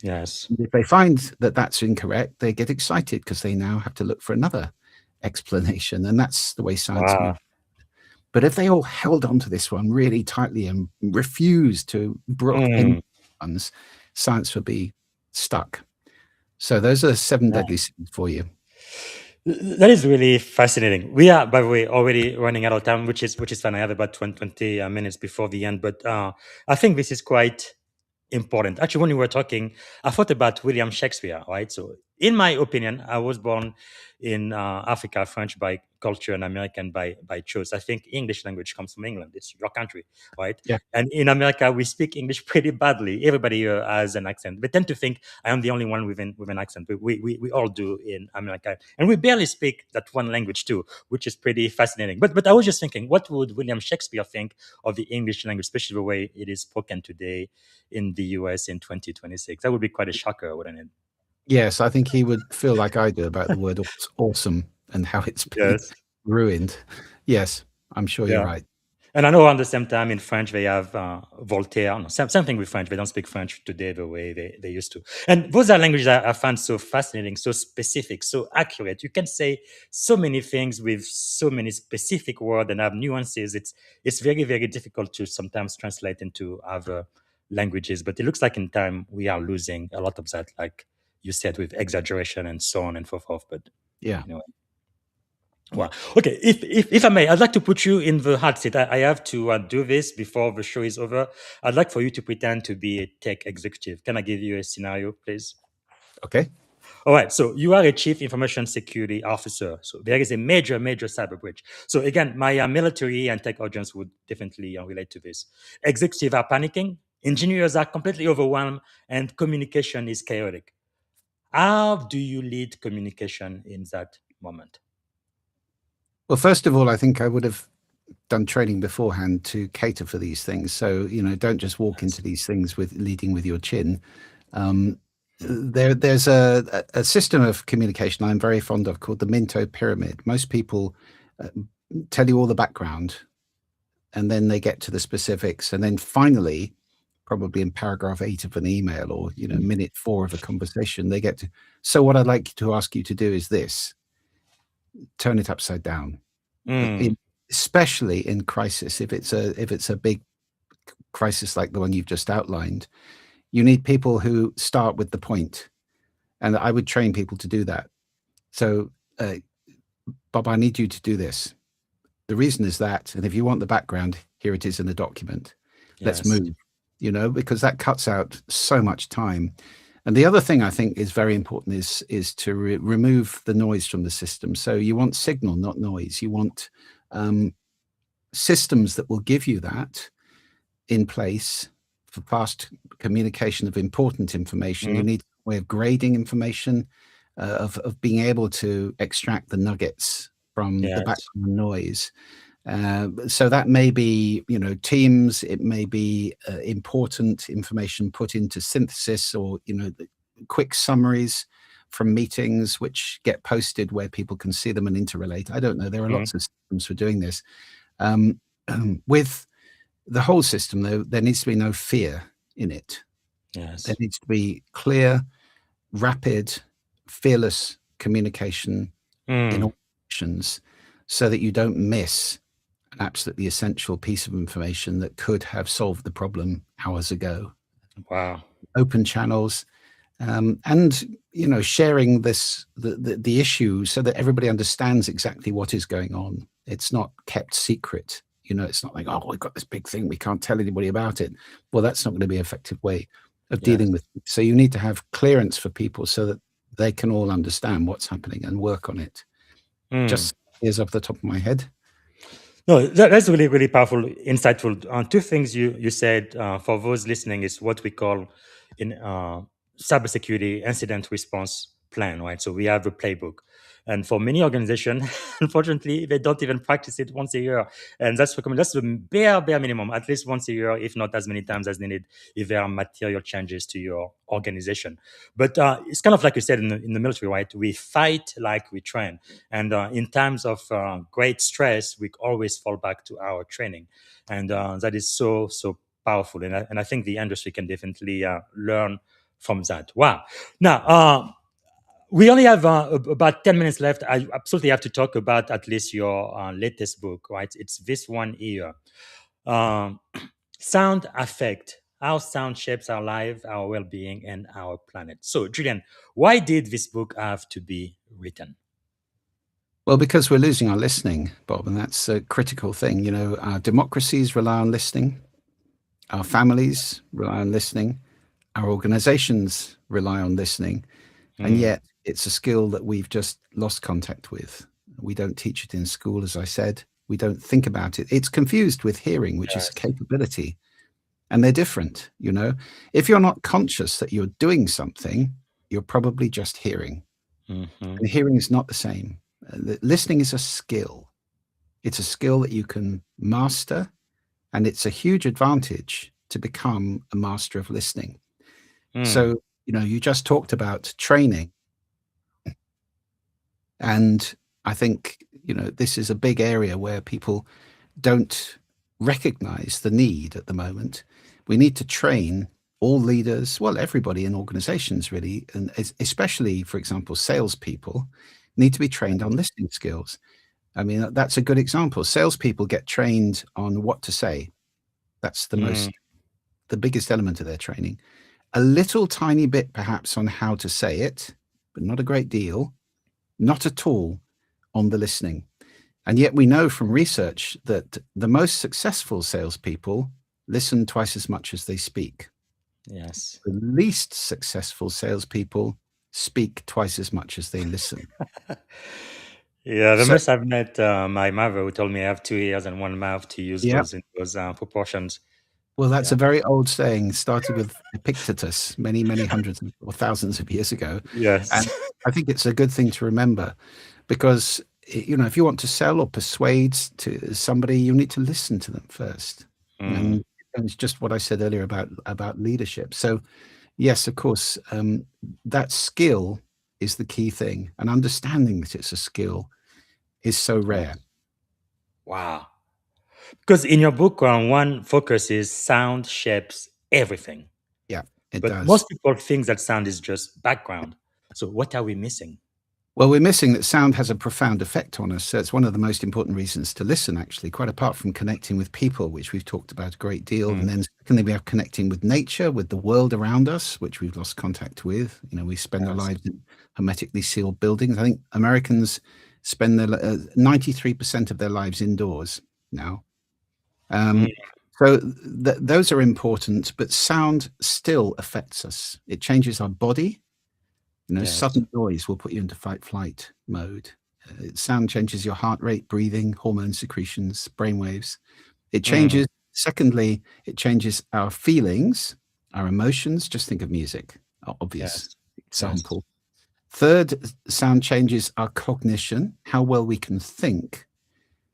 Yes. And if they find that that's incorrect, they get excited because they now have to look for another explanation, and that's the way science moves. But if they all held on to this one really tightly and refused to brook any ones, science would be stuck. So those are 7 deadly sins for you. That is really fascinating. We are, by the way, already running out of time, which is fine. I have about 20 minutes before the end, but I think this is quite important. Actually, when you were talking, I thought about William Shakespeare, right? So, in my opinion, I was born in Africa, French by culture and American by choice. I think English language comes from England. It's your country, right? Yeah. And in America, we speak English pretty badly. Everybody here has an accent. They tend to think I am the only one with an accent. But we all do in America. And we barely speak that one language too, which is pretty fascinating. But I was just thinking, what would William Shakespeare think of the English language, especially the way it is spoken today in the US in 2026? That would be quite a shocker, wouldn't it? Yes, I think he would feel like I do about the word awesome and how it's been ruined. Yes, I'm sure you're right. And I know at the same time in French they have Voltaire. No, same thing with French. They don't speak French today the way they used to. And those are languages I find so fascinating, so specific, so accurate. You can say so many things with so many specific words and have nuances. It's very, very difficult to sometimes translate into other languages. But it looks like in time we are losing a lot of that, like you said, with exaggeration and so on and so forth. But anyway. Wow. Okay. If I may, I'd like to put you in the hot seat. I have to do this before the show is over. I'd like for you to pretend to be a tech executive. Can I give you a scenario, please? Okay. All right. So you are a chief information security officer. So there is a major cyber breach. So again, my military and tech audience would definitely relate to this. Executives are panicking. Engineers are completely overwhelmed, and communication is chaotic. How do you lead communication in that moment? Well, first of all, I think I would have done training beforehand to cater for these things. So, don't just walk into these things with leading with your chin. There's a system of communication I'm very fond of called the Minto Pyramid. Most people tell you all the background, and then they get to the specifics. And then finally, probably in paragraph 8 of an email or, minute 4 of a conversation, they get to, so what I'd like to ask you to do is this. Turn it upside down, especially in crisis. If it's a big crisis like the one you've just outlined, you need people who start with the point, and I would train people to do that. So Bob, I need you to do this. The reason is that, and if you want the background, here it is in the document. Let's Yes. move, because that cuts out so much time. And the other thing I think is very important is to remove the noise from the system. So you want signal, not noise. You want systems that will give you that in place for fast communication of important information. You need a way of grading information, of being able to extract the nuggets from the Yes. background noise. So that may be, Teams, it may be important information put into synthesis, or, quick summaries from meetings which get posted where people can see them and interrelate. I don't know. There are lots of systems for doing this. With the whole system, though, there needs to be no fear in it. Yes. There needs to be clear, rapid, fearless communication in all actions, so that you don't miss an absolutely essential piece of information that could have solved the problem hours ago. Wow. Open channels, and sharing the issue so that everybody understands exactly what is going on. It's not kept secret. It's not like, oh, we've got this big thing, we can't tell anybody about it. Well, that's not going to be an effective way of dealing with it. So you need to have clearance for people so that they can all understand what's happening and work on it. Just is off the top of my head. No, that's really, really powerful, insightful. Two things you said for those listening is what we call in cybersecurity incident response plan, right? So we have a playbook. And for many organizations, unfortunately, they don't even practice it once a year. And that's recommended. That's the bare minimum, at least once a year, if not as many times as needed, if there are material changes to your organization. But it's kind of like you said in the military, right? We fight like we train. And in times of great stress, we always fall back to our training. And that is so powerful. And I think the industry can definitely learn from that. Wow. Now, we only have about 10 minutes left. I absolutely have to talk about at least your latest book, right? It's this one here. Sound Affect, How Sound Shapes Our Life, Our Well-Being, and Our Planet. So, Julian, why did this book have to be written? Well, because we're losing our listening, Bob, and that's a critical thing. Our democracies rely on listening. Our families rely on listening. Our organizations rely on listening. And yet it's a skill that we've just lost contact with. We don't teach it in school, as I said. We don't think about it. It's confused with hearing, which is a capability. And they're different, If you're not conscious that you're doing something, you're probably just hearing. And hearing is not the same. Listening is a skill. It's a skill that you can master, and it's a huge advantage to become a master of listening. So, you just talked about training. And I think, this is a big area where people don't recognize the need at the moment. We need to train all leaders, well, everybody in organizations really, and especially, for example, salespeople need to be trained on listening skills. I mean, that's a good example. Salespeople get trained on what to say. That's the biggest element of their training. A little tiny bit perhaps on how to say it, but not a great deal, not at all on the listening. And yet we know from research that the most successful salespeople listen twice as much as they speak. Yes. The least successful salespeople speak twice as much as they listen. Yeah, the most I've met my mother, who told me I have 2 ears and one mouth to use those in those proportions. Well, that's a very old saying, started with Epictetus many, many hundreds or thousands of years ago. Yes. And I think it's a good thing to remember, because, if you want to sell or persuade to somebody, you need to listen to them first. And it's just what I said earlier about leadership. So, yes, of course, that skill is the key thing. And understanding that it's a skill is so rare. Wow. Because in your book, one focus is sound shapes everything. Yeah, it But does. most people think that sound is just background. So what are we missing? Well, we're missing that sound has a profound effect on us. So it's one of the most important reasons to listen, actually, quite apart from connecting with people, which we've talked about a great deal. And then secondly, we have connecting with nature, with the world around us, which we've lost contact with. We spend our lives in hermetically sealed buildings. I think Americans spend 93% of their lives indoors now. So those are important, but sound still affects us. It changes our body. Yes. Sudden noise will put you into fight-flight mode. Sound changes your heart rate, breathing, hormone secretions, brainwaves. It changes. Secondly, it changes our feelings, our emotions. Just think of music, obvious example. Third, sound changes our cognition, how well we can think.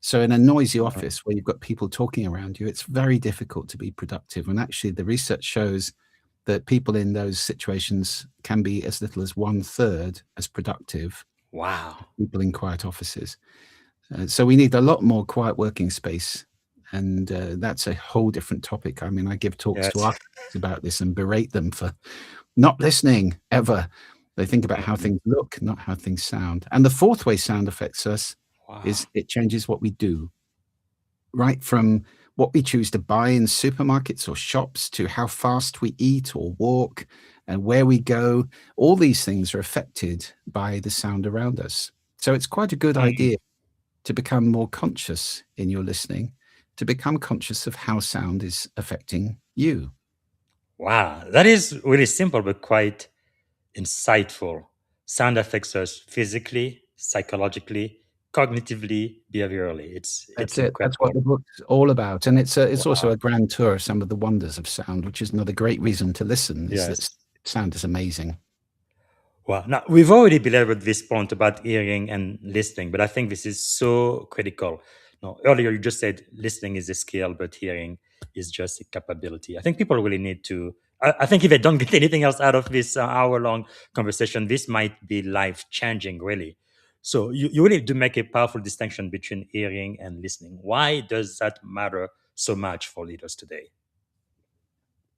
So in a noisy office where you've got people talking around you, it's very difficult to be productive. And actually, the research shows that people in those situations can be as little as 1/3 as productive. Wow. People in quiet offices. So we need a lot more quiet working space. And that's a whole different topic. I mean, I give talks to architects about this and berate them for not listening ever. They think about how things look, not how things sound. And the fourth way sound affects us is it changes what we do. Right from what we choose to buy in supermarkets or shops to how fast we eat or walk and where we go. All these things are affected by the sound around us. So it's quite a good idea to become more conscious in your listening, to become conscious of how sound is affecting you. Wow, that is really simple but quite insightful. Sound affects us physically, psychologically, cognitively, behaviorally. It's That's it. That's incredible. what the book's all about. And it's also a grand tour of some of the wonders of sound, which is another great reason to listen, is that sound is amazing. Well, now we've already belabored this point about hearing and listening, but I think this is so critical. No, earlier you just said listening is a skill, but hearing is just a capability. I think people really need to. I think if they don't get anything else out of this hour-long conversation, this might be life-changing, really. So you really do make a powerful distinction between hearing and listening. Why does that matter so much for leaders today?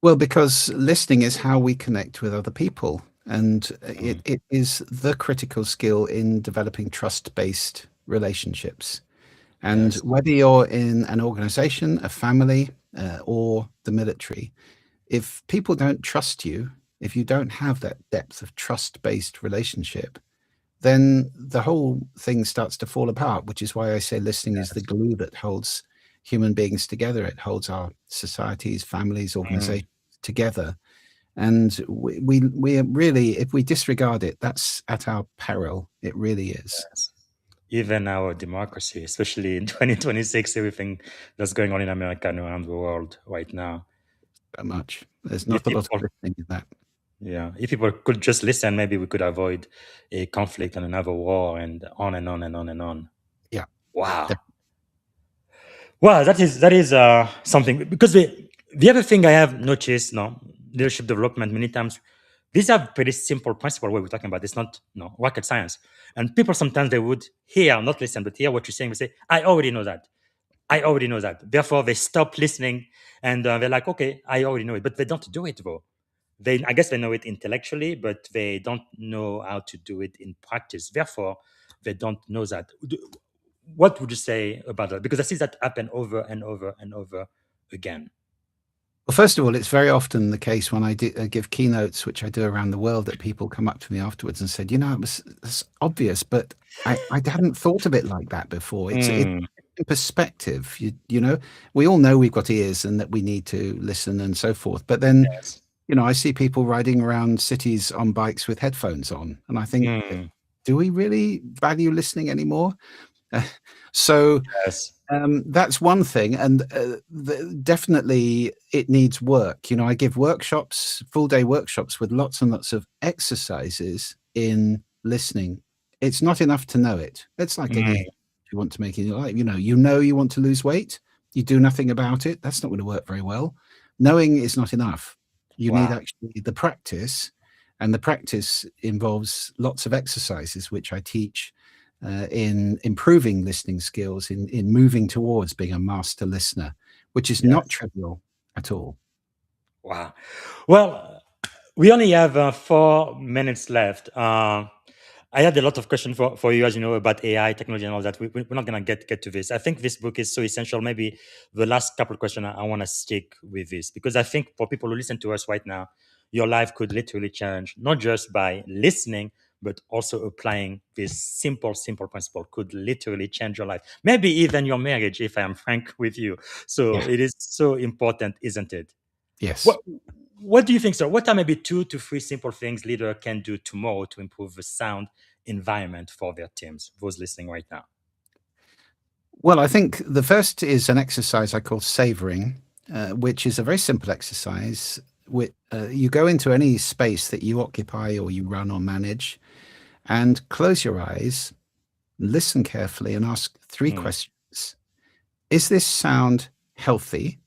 Well, because listening is how we connect with other people. And it is the critical skill in developing trust-based relationships. And whether you're in an organization, a family, or the military, if people don't trust you, if you don't have that depth of trust-based relationship, then the whole thing starts to fall apart, which is why I say listening is the glue that holds human beings together. It holds our societies, families, organizations together. And we are really, if we disregard it, that's at our peril. It really is. Even our democracy, especially in 2026, everything that's going on in America and around the world right now. So much. There's not a lot of listening in that. Yeah, if people could just listen, maybe we could avoid a conflict and another war and on and on and on and on. Yeah. Wow. Wow, that is something, because the other thing I have noticed, leadership development many times, these are pretty simple principles what we're talking about. It's not rocket science. And people sometimes they would hear, not listen, but hear what you're saying. They say, I already know that. I already know that. Therefore, they stop listening and they're like, okay, I already know it. But they don't do it though. I guess they know it intellectually, but they don't know how to do it in practice. Therefore, they don't know that. What would you say about that? Because I see that happen over and over and over again. Well, first of all, it's very often the case when I give keynotes, which I do around the world, that people come up to me afterwards and said, it's obvious, but I hadn't thought of it like that before. It's in perspective. We all know we've got ears and that we need to listen and so forth. But then, I see people riding around cities on bikes with headphones on. And I think, do we really value listening anymore? So that's one thing, and definitely it needs work. I give workshops, full-day workshops with lots and lots of exercises in listening. It's not enough to know it. It's like anything you want to make in your life. You want to lose weight, you do nothing about it. That's not going to work very well. Knowing is not enough. You need actually the practice, and the practice involves lots of exercises, which I teach in improving listening skills, in moving towards being a master listener, which is not trivial at all. Wow. Well, we only have 4 minutes left. I had a lot of questions for you, as you know, about AI, technology, and all that. We're not going to get to this. I think this book is so essential. Maybe the last couple of questions, I want to stick with this, because I think for people who listen to us right now, your life could literally change, not just by listening, but also applying this simple principle could literally change your life. Maybe even your marriage, if I am frank with you. So Yeah. it is so important, isn't it? Yes. What do you think, sir? What are maybe 2 to 3 simple things leader can do tomorrow to improve the sound environment for their teams? Those listening right now. Well, I think the first is an exercise I call savoring, which is a very simple exercise. You go into any space that you occupy or you run or manage and close your eyes, listen carefully, and ask 3 Mm, questions. Is this sound healthy?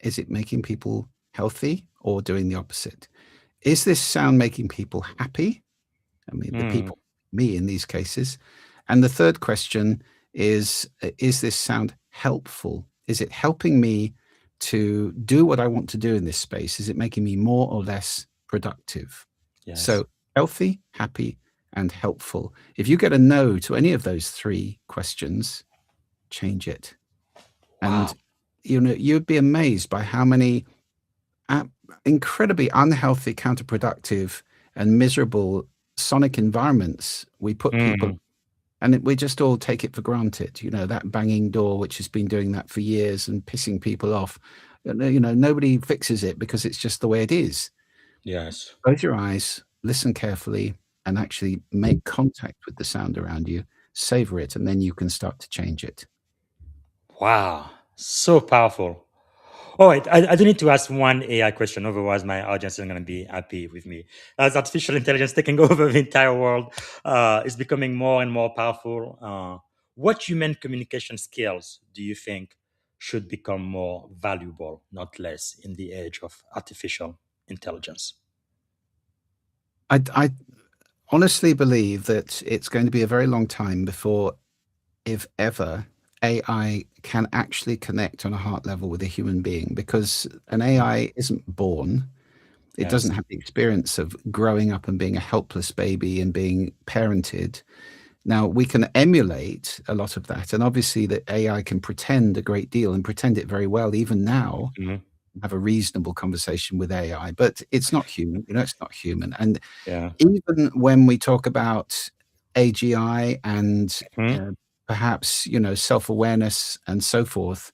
Is it making people healthy or doing the opposite? Is this sound making people happy? I mean, the mm, people, me in these cases. And the third question is this sound helpful? Is it helping me to do what I want to do in this space? Is it making me more or less productive? yes. So healthy, happy, and helpful. If you get a no to any of those 3 questions, change it. Wow. And you'd be amazed by how many incredibly unhealthy, counterproductive, and miserable sonic environments we put people, Mm, and we just all take it for granted. That banging door, which has been doing that for years and pissing people off. Nobody fixes it because it's just the way it is. yes. Close your eyes, listen carefully, and actually make contact with the sound around you. Savor it, and then you can start to change it. Wow. So powerful. All right, I do need to ask one AI question, otherwise my audience isn't going to be happy with me. As artificial intelligence taking over the entire world is becoming more and more powerful, what human communication skills do you think should become more valuable, not less, in the age of artificial intelligence? I honestly believe that it's going to be a very long time before, if ever, AI can actually connect on a heart level with a human being, because an Mm, AI isn't born. It doesn't yes. have the experience of growing up and being a helpless baby and being parented. Now, we can emulate a lot of that, and obviously the AI can pretend a great deal and pretend it very well even now. Mhm. Have a reasonable conversation with AI, but it's not human. It's not human. And Yeah. even when we talk about AGI and Mhm. uh, perhaps self-awareness and so forth,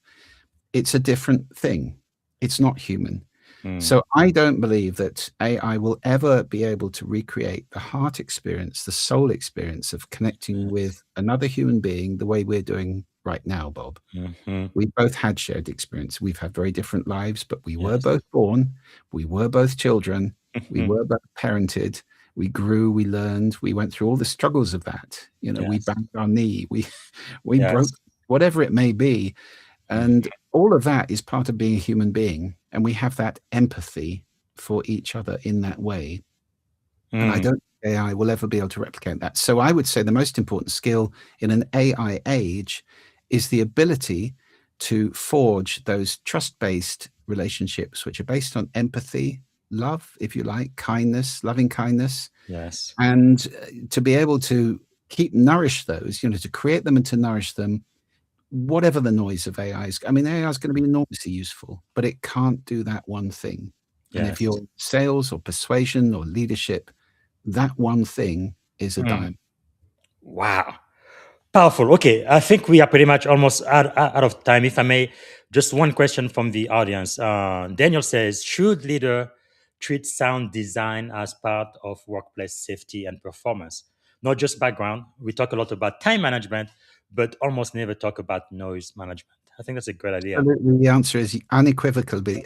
it's a different thing. It's not human. Mm, So I don't believe that AI will ever be able to recreate the heart experience, the soul experience of connecting with another human being the way we're doing right now, Bob. mhm. We both had shared experience. We've had very different lives, but we were Yes. both born. We were both children. We Mhm. were both parented. We grew, we learned, we went through all the struggles of that. We Yes. banged our knee, we broke, Yes. whatever it may be. Mm, And all of that is part of being a human being. And we have that empathy for each other in that way. And I mm, don't think AI will ever be able to replicate that. So I would say the most important skill in an AI age is the ability to forge those trust-based relationships, which are based on empathy, love, if you like, kindness, loving kindness, yes. and to be able to nourish those, to create them and to nourish them, whatever the noise of AI is. I mean, AI is going to be enormously useful, but it can't do that one thing. And if Yes. you're sales or persuasion or leadership, that one thing is a Mm. dime. Wow. Powerful. Okay, I think we are pretty much almost out of time. If I may, just one question from the audience. Daniel says, should leader treat sound design as part of workplace safety and performance? Not just background. We talk a lot about time management, but almost never talk about noise management. I think that's a great idea. Absolutely. The answer is unequivocally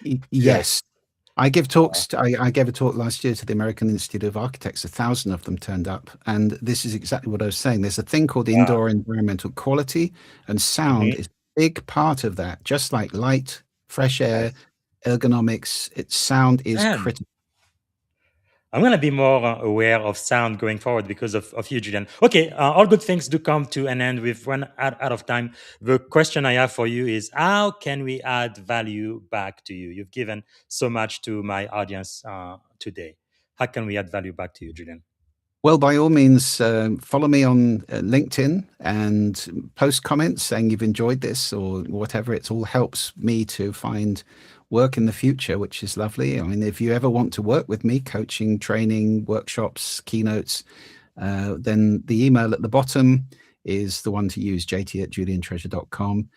Yes. yes. I give talks. I gave a talk last year to the American Institute of Architects. 1,000 of them turned up, and this is exactly what I was saying. There's a thing called Wow. indoor environmental quality, and sound Mhm. is a big part of that. Just like light, fresh air, Yes. ergonomics, sound is Man, critical. I'm going to be more aware of sound going forward because of you, Julian. Okay, all good things do come to an end. We've run out of time. The question I have for you is how can we add value back to you? You've given so much to my audience today. How can we add value back to you, Julian? Well, by all means, follow me on LinkedIn and post comments saying you've enjoyed this or whatever. It all helps me to find work in the future, which is lovely. I mean, if you ever want to work with me, coaching, training, workshops, keynotes, then the email at the bottom is the one to use, jt@juliantreasure.com.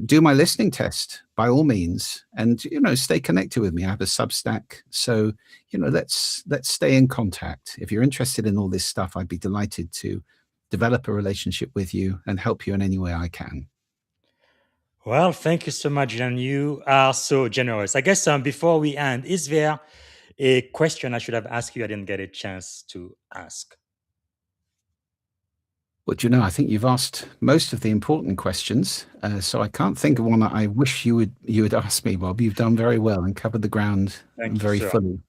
Do my listening test by all means, and stay connected with me. I have a Substack, so let's stay in contact. If you're interested in all this stuff, I'd be delighted to develop a relationship with you and help you in any way I can. Well, thank you so much, and you are so generous. I guess before we end, is there a question I should have asked you I didn't get a chance to ask? But I think you've asked most of the important questions, so I can't think of one that I wish you would ask me, Bob. You've done very well and covered the ground Thank you, very sir. fully.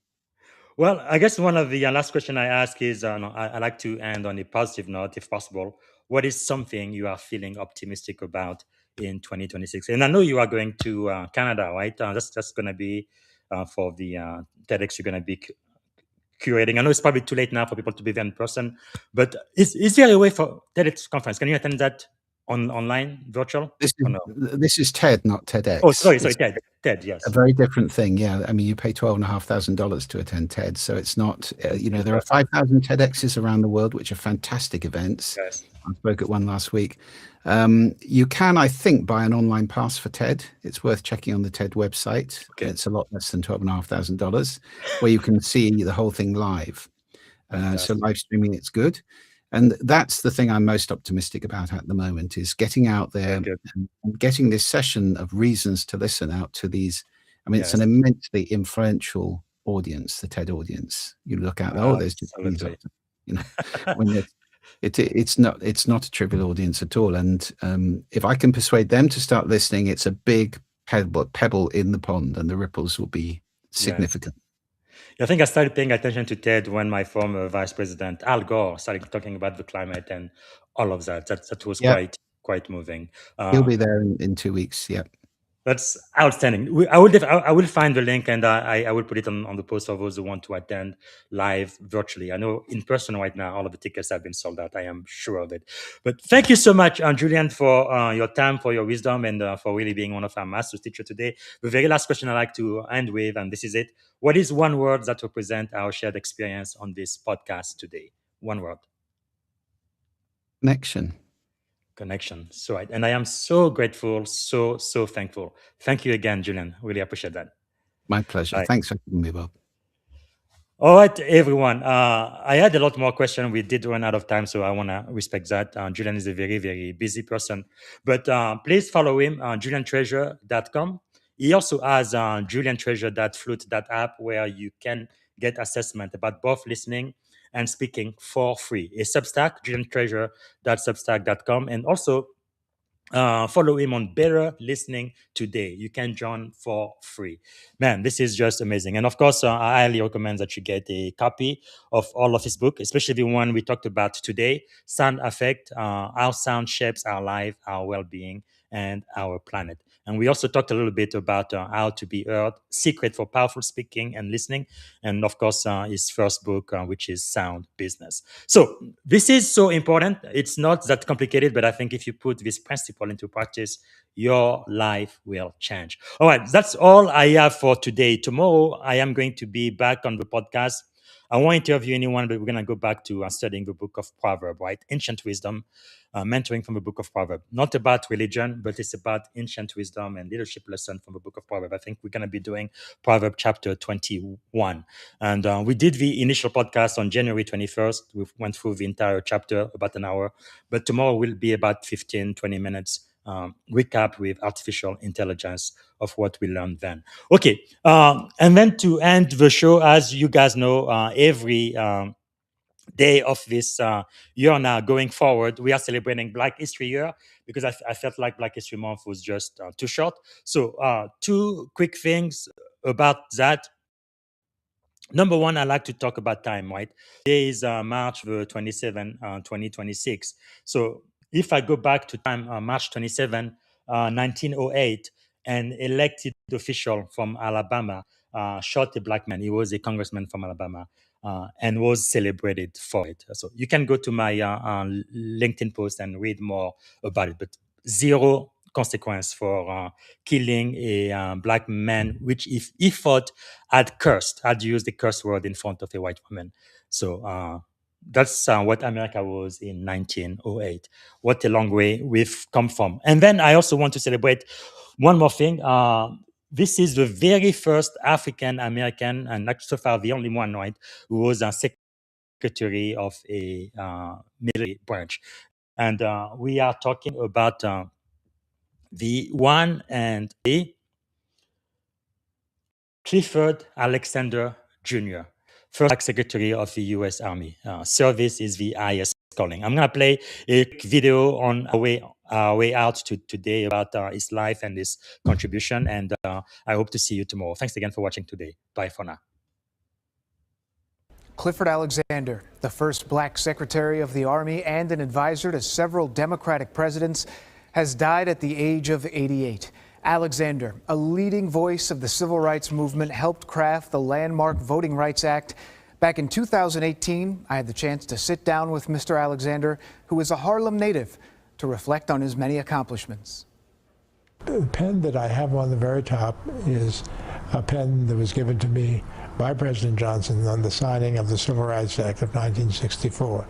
Well, I guess one of the last question I ask is, no, I like to end on a positive note, if possible. What is something you are feeling optimistic about in 2026? And I know you are going to Canada, right? That's going to be for the TEDx you're going to be curating. I know it's probably too late now for people to be there in person, but is there a way for TEDx conference? Can you attend that online, virtual? This is TED, not TEDx. Oh, sorry, TED, yes. A very different thing, yeah. I mean, you pay $12,500 to attend TED, so it's not. There are 5,000 TEDx's around the world, which are fantastic events. Yes. I spoke at one last week. You can, I think, buy an online pass for TED. It's worth checking on the TED website. Okay. It's a lot less than $12,500, where you can see the whole thing live. So live streaming, it's good. And that's the thing I'm most optimistic about at the moment, is getting out there and getting this session of reasons to listen out to these. I mean, it's an immensely influential audience, the TED audience. You look out, there's just these, when it's not a trivial audience at all. And if I can persuade them to start listening, it's a big pebble in the pond, and the ripples will be significant. Yes. I think I started paying attention to TED when my former vice president, Al Gore, started talking about the climate and all of that. That was quite moving. He'll be there in 2 weeks. Yeah. That's outstanding. I will find the link, and I will put it on the post for those who want to attend live virtually. I know in person right now, all of the tickets have been sold out. I am sure of it. But thank you so much, Julian, for your time, for your wisdom, and for really being one of our master teachers today. The very last question I like to end with, and this is it. What is one word that represents our shared experience on this podcast today? One word. Connection. So, and I am so grateful, so thankful. Thank you again, Julian. Really appreciate that. My pleasure. Bye. Thanks for having me, Bob. All right, everyone. I had a lot more questions. We did run out of time, so I want to respect that. Julian is a very, very busy person. But please follow him on juliantreasure.com. He also has juliantreasure.flute.app, where you can get assessment about both listening and speaking for free. A Substack, juliantreasure.substack.com. And also follow him on Better Listening Today. You can join for free. Man, this is just amazing. And of course, I highly recommend that you get a copy of all of his book, especially the one we talked about today, Sound Effect, How Sound Shapes Our Life, Our Well-Being, and Our Planet. And we also talked a little bit about how to be heard, Secret for Powerful Speaking and Listening. And of course, his first book, which is Sound Business. So this is so important. It's not that complicated, but I think if you put this principle into practice, your life will change. All right, that's all I have for today. Tomorrow, I am going to be back on the podcast. I won't interview anyone, but we're going to go back to studying the book of Proverbs, right? Ancient wisdom, mentoring from the book of Proverbs. Not about religion, but it's about ancient wisdom and leadership lesson from the book of Proverbs. I think we're going to be doing Proverbs chapter 21. And we did the initial podcast on January 21st. We went through the entire chapter, about an hour. But tomorrow will be about 15, 20 minutes. Recap with artificial intelligence of what we learned then. Okay, and then to end the show, as you guys know, every day of this year now going forward, we are celebrating Black History Year because I felt like Black History Month was just too short. So two quick things about that. Number one, I like to talk about time, right? Today is March the 27th, 2026. So if I go back to time, March 27, 1908, an elected official from Alabama shot a black man. He was a congressman from Alabama and was celebrated for it. So you can go to my LinkedIn post and read more about it. But zero consequence for killing a black man, which if he thought had used the curse word in front of a white woman. So that's what America was in 1908. What a long way we've come from. And then I also want to celebrate one more thing. This is the very first African American, and not so far the only one, right, who was a secretary of a military branch. And we are talking about the one and a Clifford Alexander Jr., first Black Secretary of the U.S. Army. Service is the highest calling. I'm going to play a quick video on our way out to today about his life and his contribution, and I hope to see you tomorrow. Thanks again for watching today. Bye for now. Clifford Alexander, the first black Secretary of the Army and an advisor to several Democratic presidents, has died at the age of 88. Alexander, a leading voice of the civil rights movement, helped craft the landmark Voting Rights Act. Back in 2018, I had the chance to sit down with Mr. Alexander, who is a Harlem native, to reflect on his many accomplishments. The pen that I have on the very top is a pen that was given to me by President Johnson on the signing of the Civil Rights Act of 1964.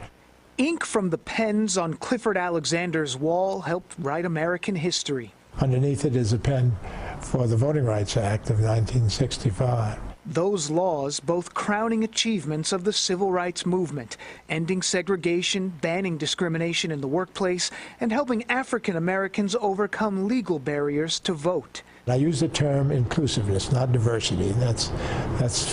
Ink from the pens on Clifford Alexander's wall helped write American history. Underneath it is a pen for the Voting Rights Act of 1965. Those laws, both crowning achievements of the civil rights movement, ending segregation, banning discrimination in the workplace, and helping African Americans overcome legal barriers to vote. I use the term inclusiveness, not diversity. That's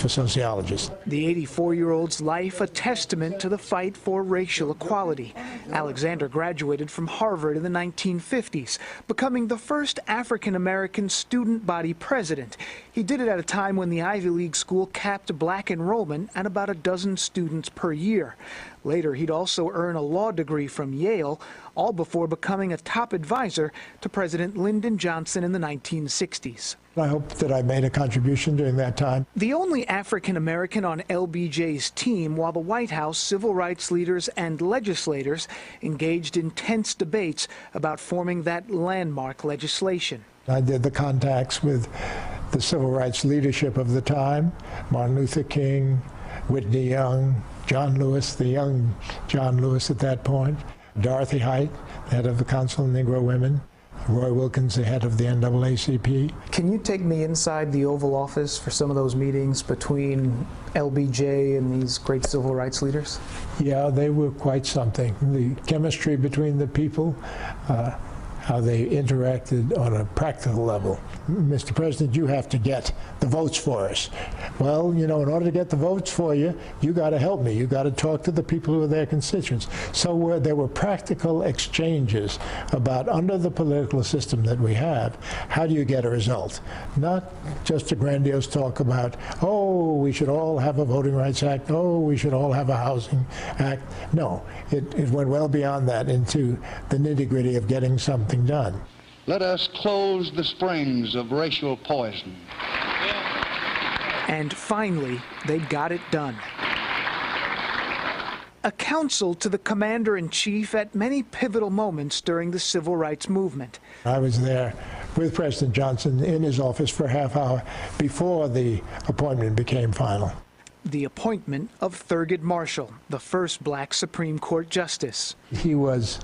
for sociologists. The 84-year-old's life a testament to the fight for racial equality. Alexander graduated from Harvard in the 1950s, becoming the first African-American student body president. He did it at a time when the Ivy League school capped black enrollment at about a dozen students per year. Later, he'd also earn a law degree from Yale, all before becoming a top advisor to President Lyndon Johnson in the 1960s. I hope that I made a contribution during that time. The only African American on LBJ's team, while the White House, civil rights leaders and legislators engaged in tense debates about forming that landmark legislation. I did the contacts with the civil rights leadership of the time, Martin Luther King, Whitney Young, John Lewis, the young John Lewis at that point, Dorothy Height, head of the Council of Negro Women, Roy Wilkins, the head of the NAACP. Can you take me inside the Oval Office for some of those meetings between LBJ and these great civil rights leaders? Yeah, they were quite something. The chemistry between the people, how they interacted on a practical level. Mr. President, you have to get the votes for us. Well, you know, in order to get the votes for you, you got to help me. You got to talk to the people who are their constituents. So there were practical exchanges about, under the political system that we have, how do you get a result? Not just a grandiose talk about, oh, we should all have a Voting Rights Act, oh, we should all have a Housing Act. No, it went well beyond that into the nitty-gritty of getting something done. Let us close the springs of racial poison. And finally, they got it done. A counsel to the commander-in-chief at many pivotal moments during the civil rights movement. I was there with President Johnson in his office for a half hour before the appointment became final. The appointment of Thurgood Marshall, the first black Supreme Court justice. He was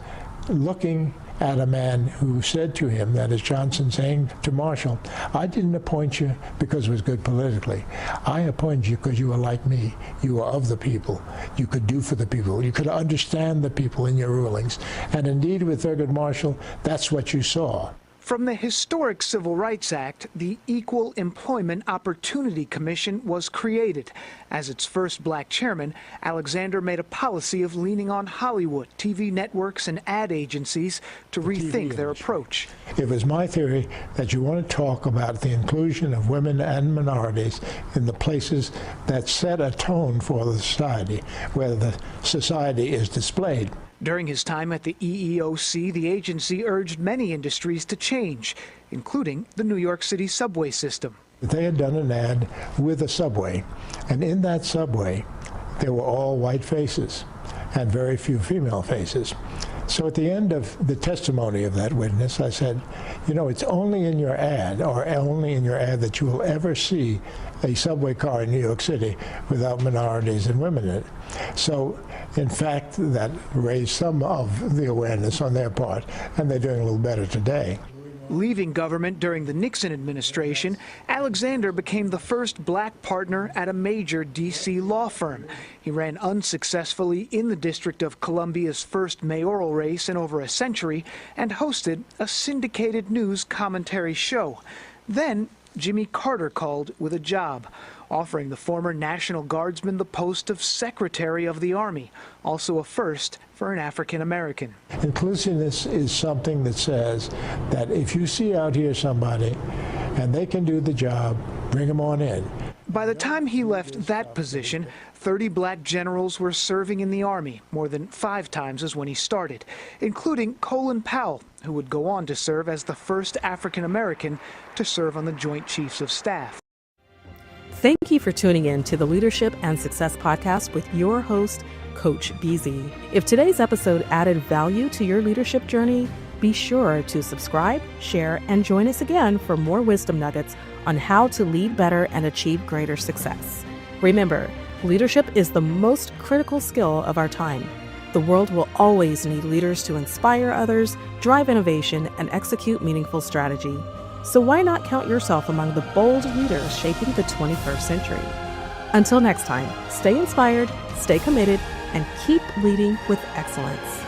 looking at a man who said to him, that is Johnson saying to Marshall, I didn't appoint you because it was good politically. I appointed you because you were like me. You were of the people. You could do for the people. You could understand the people in your rulings. And indeed, with Thurgood Marshall, that's what you saw. From the historic Civil Rights Act, the Equal Employment Opportunity Commission was created. As its first black chairman, Alexander made a policy of leaning on Hollywood, TV networks, and ad agencies to rethink their approach. It was my theory that you want to talk about the inclusion of women and minorities in the places that set a tone for the society, where the society is displayed. During his time at the EEOC, the agency urged many industries to change, including the New York City subway system. They had done an ad with a subway, and in that subway, there were all white faces and very few female faces. So at the end of the testimony of that witness, I said, you know, it's only in your ad, or only in your ad, that you will ever see a subway car in New York City without minorities and women in it. So, in fact, that raised some of the awareness on their part, and they're doing a little better today. Leaving government during the Nixon administration, Alexander became the first black partner at a major D.C. law firm. He ran unsuccessfully in the District of Columbia's first mayoral race in over a century and hosted a syndicated news commentary show. Then Jimmy Carter called with a job, offering the former National Guardsman the post of Secretary of the Army, also a first for an African American. Inclusiveness is something that says that if you see out here somebody and they can do the job, bring them on in. By the time he left that position, 30 black generals were serving in the Army, more than 5 times as when he started, including Colin Powell, who would go on to serve as the first African American to serve on the Joint Chiefs of Staff. Thank you for tuning in to the Leadership and Success Podcast with your host, Coach BZ. If today's episode added value to your leadership journey, be sure to subscribe, share, and join us again for more wisdom nuggets on how to lead better and achieve greater success. Remember, leadership is the most critical skill of our time. The world will always need leaders to inspire others, drive innovation, and execute meaningful strategy. So why not count yourself among the bold leaders shaping the 21st century? Until next time, stay inspired, stay committed, and keep leading with excellence.